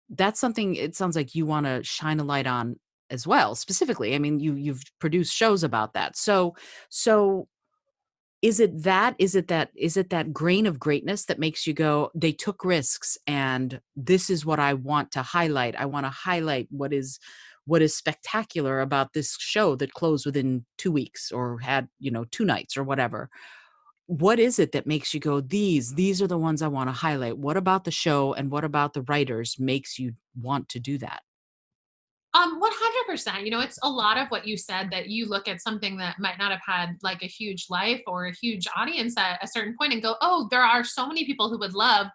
That's something it sounds like you want to shine a light on as well, specifically. I mean, you've produced shows about that. So is it that grain of greatness that makes you go, they took risks, and this is what I want to highlight. I want to highlight what is spectacular about this show that closed within 2 weeks or had, 2 nights or whatever. What is it that makes you go, these are the ones I want to highlight? What about the show and what about the writers makes you want to do that? 100%. It's a lot of what you said, that you look at something that might not have had like a huge life or a huge audience at a certain point and go, oh, there are so many people who would love,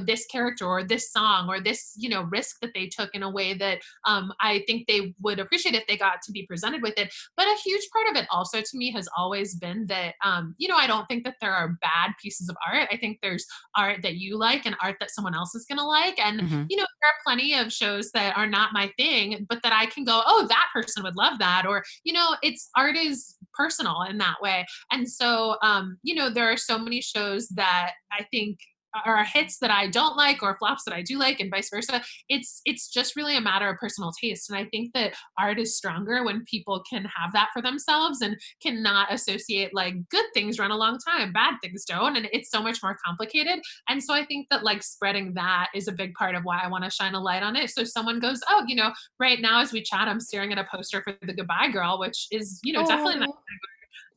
this character or this song or this, risk that they took in a way that I think they would appreciate if they got to be presented with it. But a huge part of it also to me has always been that, I don't think that there are bad pieces of art. I think there's art that you like and art that someone else is going to like. And, Mhm. there are plenty of shows that are not my thing, but that I can go, oh, that person would love that. Or, it's art is personal in that way. And so, there are so many shows that I think are hits that I don't like or flops that I do like, and vice versa. It's just really a matter of personal taste. And I think that art is stronger when people can have that for themselves and cannot associate like good things run a long time, bad things don't. And it's so much more complicated. And so I think that like spreading that is a big part of why I want to shine a light on it. So someone goes, oh, right now as we chat, I'm staring at a poster for The Goodbye Girl, which is, definitely not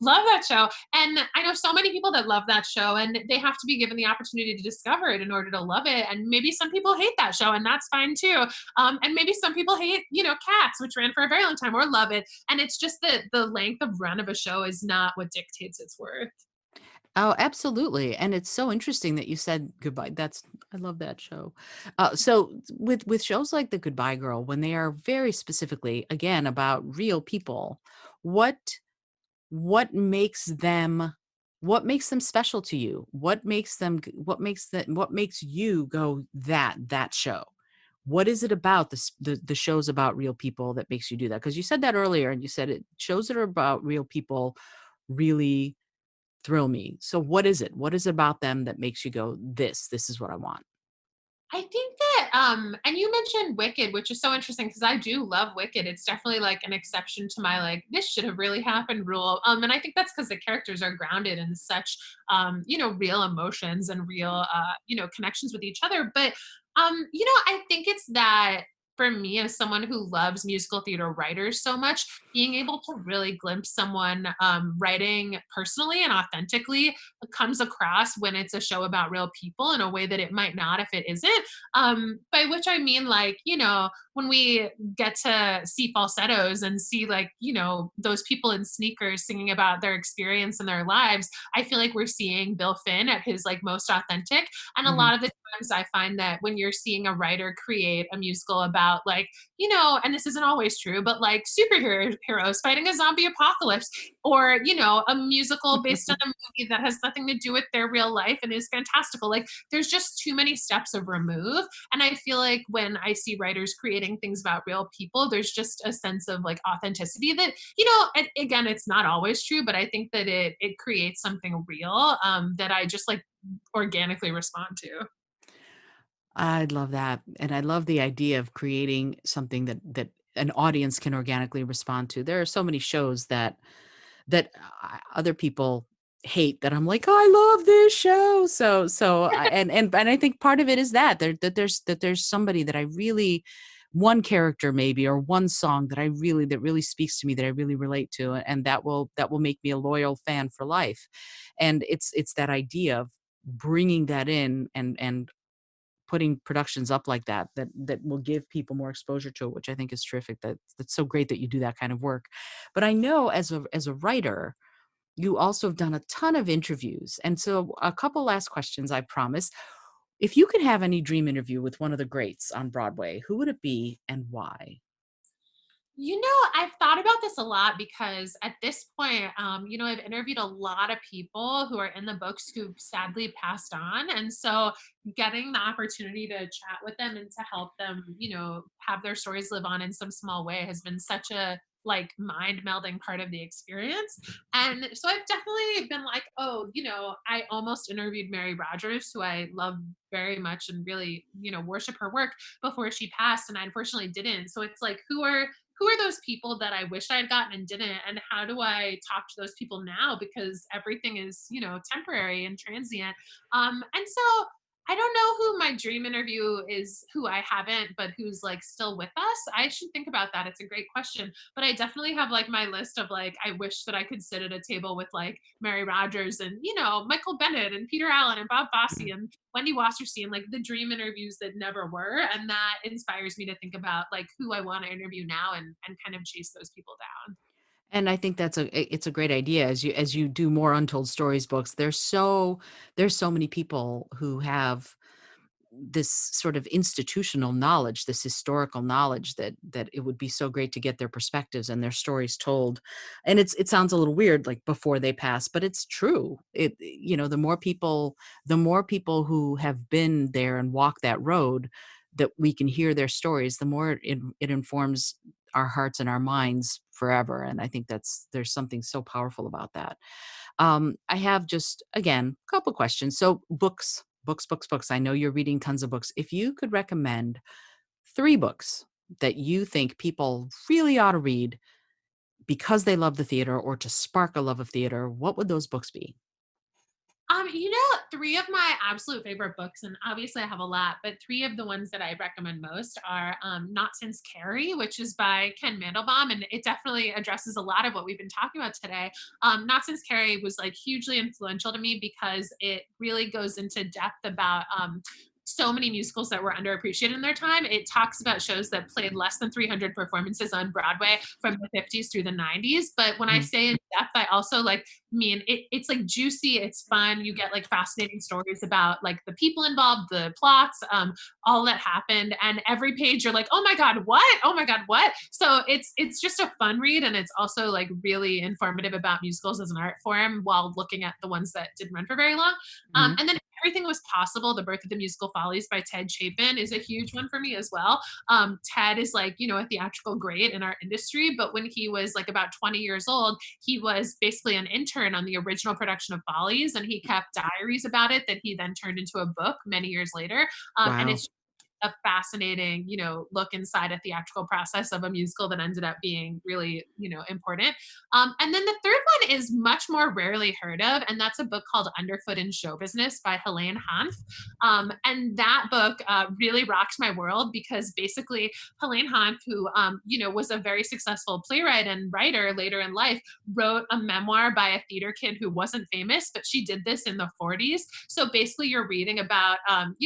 Oh. Love that show. And I know so many people that love that show, and they have to be given the opportunity to discover it in order to love it. And maybe some people hate that show, and that's fine too. And maybe some people hate, Cats, which ran for a very long time, or love it. And it's just that the length of run of a show is not what dictates its worth. Oh, absolutely. And it's so interesting that you said goodbye. I love that show. So with shows like The Goodbye Girl, when they are very specifically, again, about real people, what what makes them what makes them special to you? What makes you go that show? What is it about the shows about real people that makes you do that? Because you said that earlier, and you said it shows that are about real people really thrill me. So what is it? What is it about them that makes you go, this is what I want? I think that, and you mentioned Wicked, which is so interesting because I do love Wicked. It's definitely like an exception to my like this should have really happened rule. And I think that's because the characters are grounded in such, real emotions and real, connections with each other. But, I think it's that for me as someone who loves musical theater writers so much, being able to really glimpse someone writing personally and authentically comes across when it's a show about real people in a way that it might not if it isn't. By which I mean, like, when we get to see falsettos and see, like, those people in sneakers singing about their experience and their lives, I feel like we're seeing Bill Finn at his like most authentic. And a Mhm. lot of the times I find that when you're seeing a writer create a musical about like, and this isn't always true, but like superhero heroes fighting a zombie apocalypse, or a musical based on a movie that has nothing to do with their real life and is fantastical, like there's just too many steps of remove. And I feel like when I see writers creating things about real people, there's just a sense of like authenticity that, and again, it's not always true, but I think that it creates something real, that I just like organically respond to. I love that, and I love the idea of creating something that an audience can organically respond to. There are so many shows that other people hate that I'm like, "I love this show." And I think part of it is that there's somebody that I really, one character maybe, or one song that really speaks to me, that I really relate to, and that will make me a loyal fan for life. And it's that idea of bringing that in and putting productions up like that will give people more exposure to it, which I think is terrific. That's so great that you do that kind of work. But I know as a writer, you also have done a ton of interviews. And so a couple last questions, I promise. If you could have any dream interview with one of the greats on Broadway, who would it be and why? I've thought about this a lot because at this point, I've interviewed a lot of people who are in the books who've sadly passed on. And so getting the opportunity to chat with them and to help them, have their stories live on in some small way has been such a like mind melding part of the experience. And so I've definitely been like, oh, I almost interviewed Mary Rogers, who I love very much and really, worship her work before she passed. And I unfortunately didn't. So it's like, who are those people that I wish I had gotten and didn't? And how do I talk to those people now? Because everything is, temporary and transient. And so I don't know who my dream interview is, who I haven't, but who's like still with us. I should think about that. It's a great question. But I definitely have like my list of like, I wish that I could sit at a table with like Mary Rogers and, Michael Bennett and Peter Allen and Bob Fosse and Wendy Wasserstein, like the dream interviews that never were. And that inspires me to think about like who I want to interview now and kind of chase those people down. And I think it's a great idea as you do more untold stories books. There's so many people who have this sort of institutional knowledge, this historical knowledge that it would be so great to get their perspectives and their stories told. And it sounds a little weird, like before they pass, but it's true. The more people who have been there and walked that road that we can hear their stories, the more it informs our hearts and our minds forever. And I think there's something so powerful about that. I have just, again, a couple questions. So books. I know you're reading tons of books. If you could recommend 3 books that you think people really ought to read because they love the theater or to spark a love of theater, what would those books be? Three of my absolute favorite books, and obviously I have a lot, but three of the ones that I recommend most are Not Since Carrie, which is by Ken Mandelbaum, and it definitely addresses a lot of what we've been talking about today. Not Since Carrie was like hugely influential to me because it really goes into depth about so many musicals that were underappreciated in their time. It talks about shows that played less than 300 performances on Broadway from the 50s through the 90s. But when I Mhm. say in depth, I also like mean it's like juicy, it's fun. You get like fascinating stories about like the people involved, the plots, all that happened, and every page you're like, oh my god, what? Oh my god, what? So it's just a fun read, and it's also like really informative about musicals as an art form while looking at the ones that didn't run for very long. Mhm. And then Everything Was Possible, The Birth of the Musical Follies by Ted Chapin is a huge one for me as well. Ted is like, a theatrical great in our industry, but when he was like about 20 years old, he was basically an intern on the original production of Follies, and he kept diaries about it that he then turned into a book many years later. And Wow. it's a fascinating, look inside a theatrical process of a musical that ended up being really, important. And then the third one is much more rarely heard of, and that's a book called Underfoot in Show Business by Helene Hanff. And that book really rocked my world because basically Helene Hanff, who, was a very successful playwright and writer later in life, wrote a memoir by a theater kid who wasn't famous, but she did this in the 40s. So basically, you're reading about,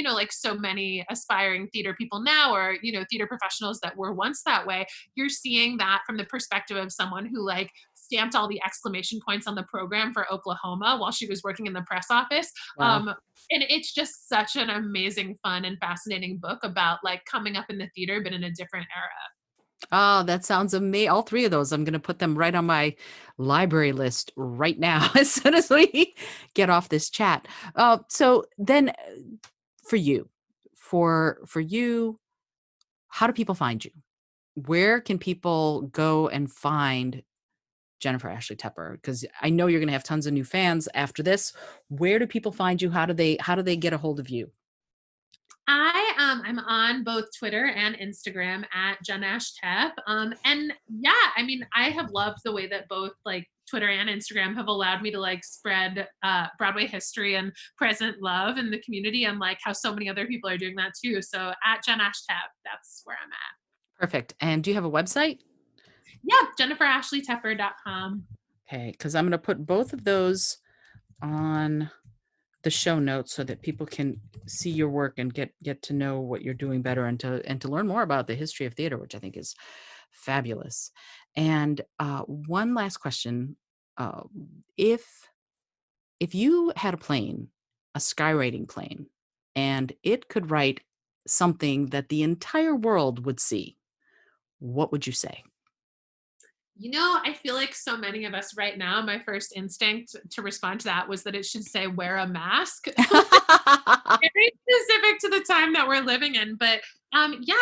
like so many aspiring theater people now, or, theater professionals that were once that way. You're seeing that from the perspective of someone who, like, stamped all the exclamation points on the program for Oklahoma while she was working in the press office. Wow. Um, and it's just such an amazing, fun, and fascinating book about like coming up in the theater, but in a different era. Oh, that sounds amazing. All three of those, I'm going to put them right on my library list right now as soon as we get off this chat. So then, for you, for you, how do people find you? Where can people go and find Jennifer Ashley Tepper? Because I know you're going to have tons of new fans after this. Where do people find you? How do they get a hold of you? I'm on both Twitter and Instagram at JenAshTep. And yeah, I mean, I have loved the way that both like Twitter and Instagram have allowed me to like spread Broadway history and present love in the community, and like how so many other people are doing that too. So at JenAshTep, that's where I'm at. Perfect. And do you have a website? Yeah, JenniferAshleyTepper.com. Okay, because I'm going to put both of those on the show notes so that people can see your work and get to know what you're doing better, and to learn more about the history of theater, which I think is fabulous. And one last question: uh, if you had a plane, a skywriting plane, and it could write something that the entire world would see, what would you say? I feel like so many of us right now, my first instinct to respond to that was that it should say wear a mask. Very specific to the time that we're living in. But yeah,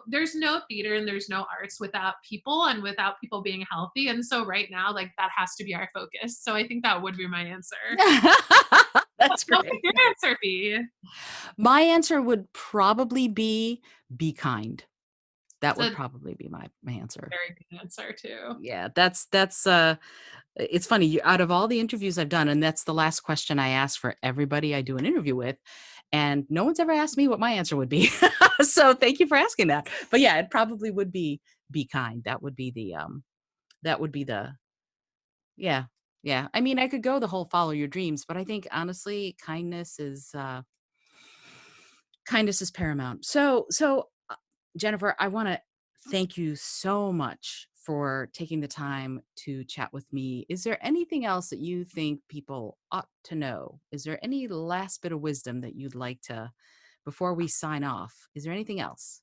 there's no theater and there's no arts without people and without people being healthy. And so right now, like that has to be our focus. So I think that would be my answer. That's What would great. your answer be? My answer would probably be kind. That That's would a probably be my answer. very good answer too. Yeah, that's it's funny, out of all the interviews I've done, and that's the last question I ask for everybody I do an interview with, and no one's ever asked me what my answer would be. So thank you for asking that. But yeah, it probably would be kind. That would be the yeah. Yeah. I mean, I could go the whole follow your dreams, but I think honestly, kindness is paramount. So, Jennifer, I want to thank you so much for taking the time to chat with me. Is there anything else that you think people ought to know? Is there any last bit of wisdom that you'd like to, before we sign off? Is there anything else?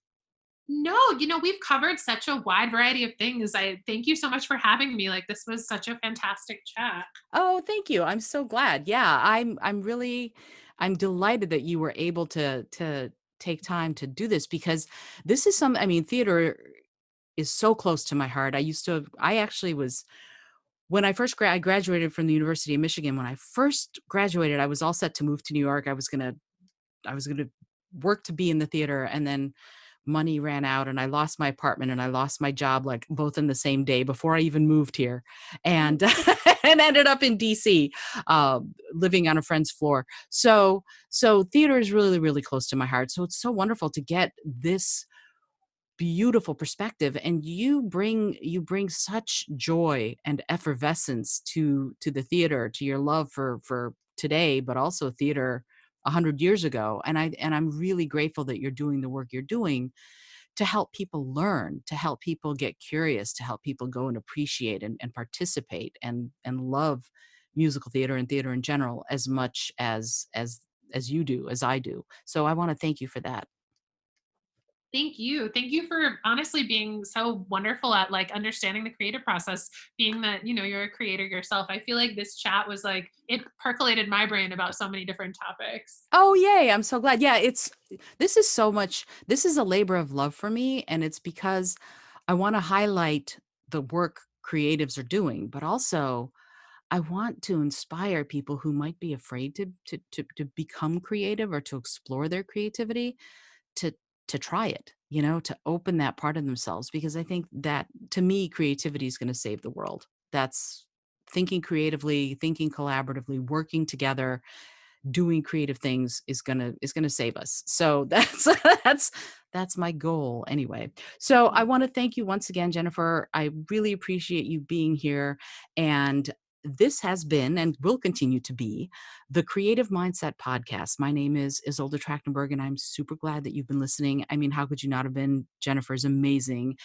No, we've covered such a wide variety of things. I thank you so much for having me. Like this was such a fantastic chat. Oh, thank you. I'm so glad. Yeah, I'm delighted that you were able to take time to do this, because this is I mean, theater is so close to my heart. I actually was, when I graduated from the University of Michigan. When I first graduated, I was all set to move to New York. I was going to work to be in the theater, and then money ran out and I lost my apartment and I lost my job, like both in the same day before I even moved here, and and ended up in DC, living on a friend's floor. So theater is really, really close to my heart. So it's so wonderful to get this beautiful perspective, and you bring such joy and effervescence to the theater, to your love for today, but also theater 100 years ago. And I'm really grateful that you're doing the work you're doing to help people learn, to help people get curious, to help people go and appreciate and participate and love musical theater and theater in general as much as you do, as I do. So I want to thank you for that. Thank you. Thank you for honestly being so wonderful at like understanding the creative process, being that, you're a creator yourself. I feel like this chat was like it percolated my brain about so many different topics. Oh, yay. I'm so glad. Yeah, this is a labor of love for me. And it's because I want to highlight the work creatives are doing, but also I want to inspire people who might be afraid to become creative or to explore their creativity, to to try it, to open that part of themselves, because I think that, to me, creativity is going to save the world. That's thinking creatively, thinking collaboratively, working together, doing creative things is gonna save us. So that's that's that's my goal anyway. So I want to thank you once again, Jennifer. I really appreciate you being here. And this has been and will continue to be the Creative Mindset Podcast. My name is Isolde Trachtenberg, and I'm super glad that you've been listening. I mean, how could you not have been? Jennifer's amazing.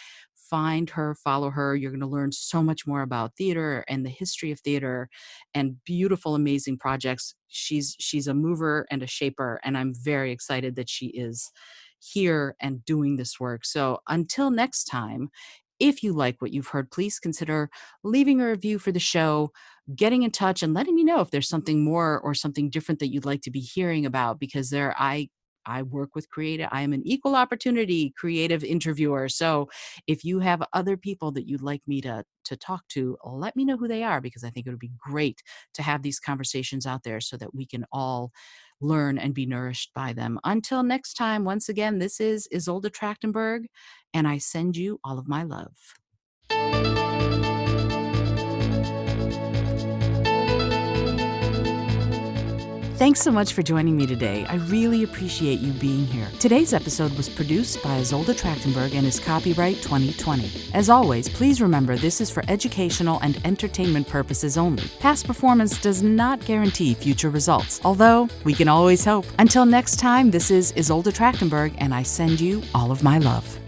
Find her, follow her. You're going to learn so much more about theater and the history of theater and beautiful, amazing projects. She's a mover and a shaper, and I'm very excited that she is here and doing this work. So until next time, if you like what you've heard, please consider leaving a review for the show, getting in touch and letting me know if there's something more or something different that you'd like to be hearing about, because I work with creative. I am an equal opportunity creative interviewer. So if you have other people that you'd like me to talk to, let me know who they are, because I think it would be great to have these conversations out there so that we can all learn and be nourished by them. Until next time, once again, this is Isolde Trachtenberg, and I send you all of my love. Thanks so much for joining me today. I really appreciate you being here. Today's episode was produced by Isolde Trachtenberg and is copyright 2020. As always, please remember this is for educational and entertainment purposes only. Past performance does not guarantee future results, although we can always hope. Until next time, this is Isolde Trachtenberg, and I send you all of my love.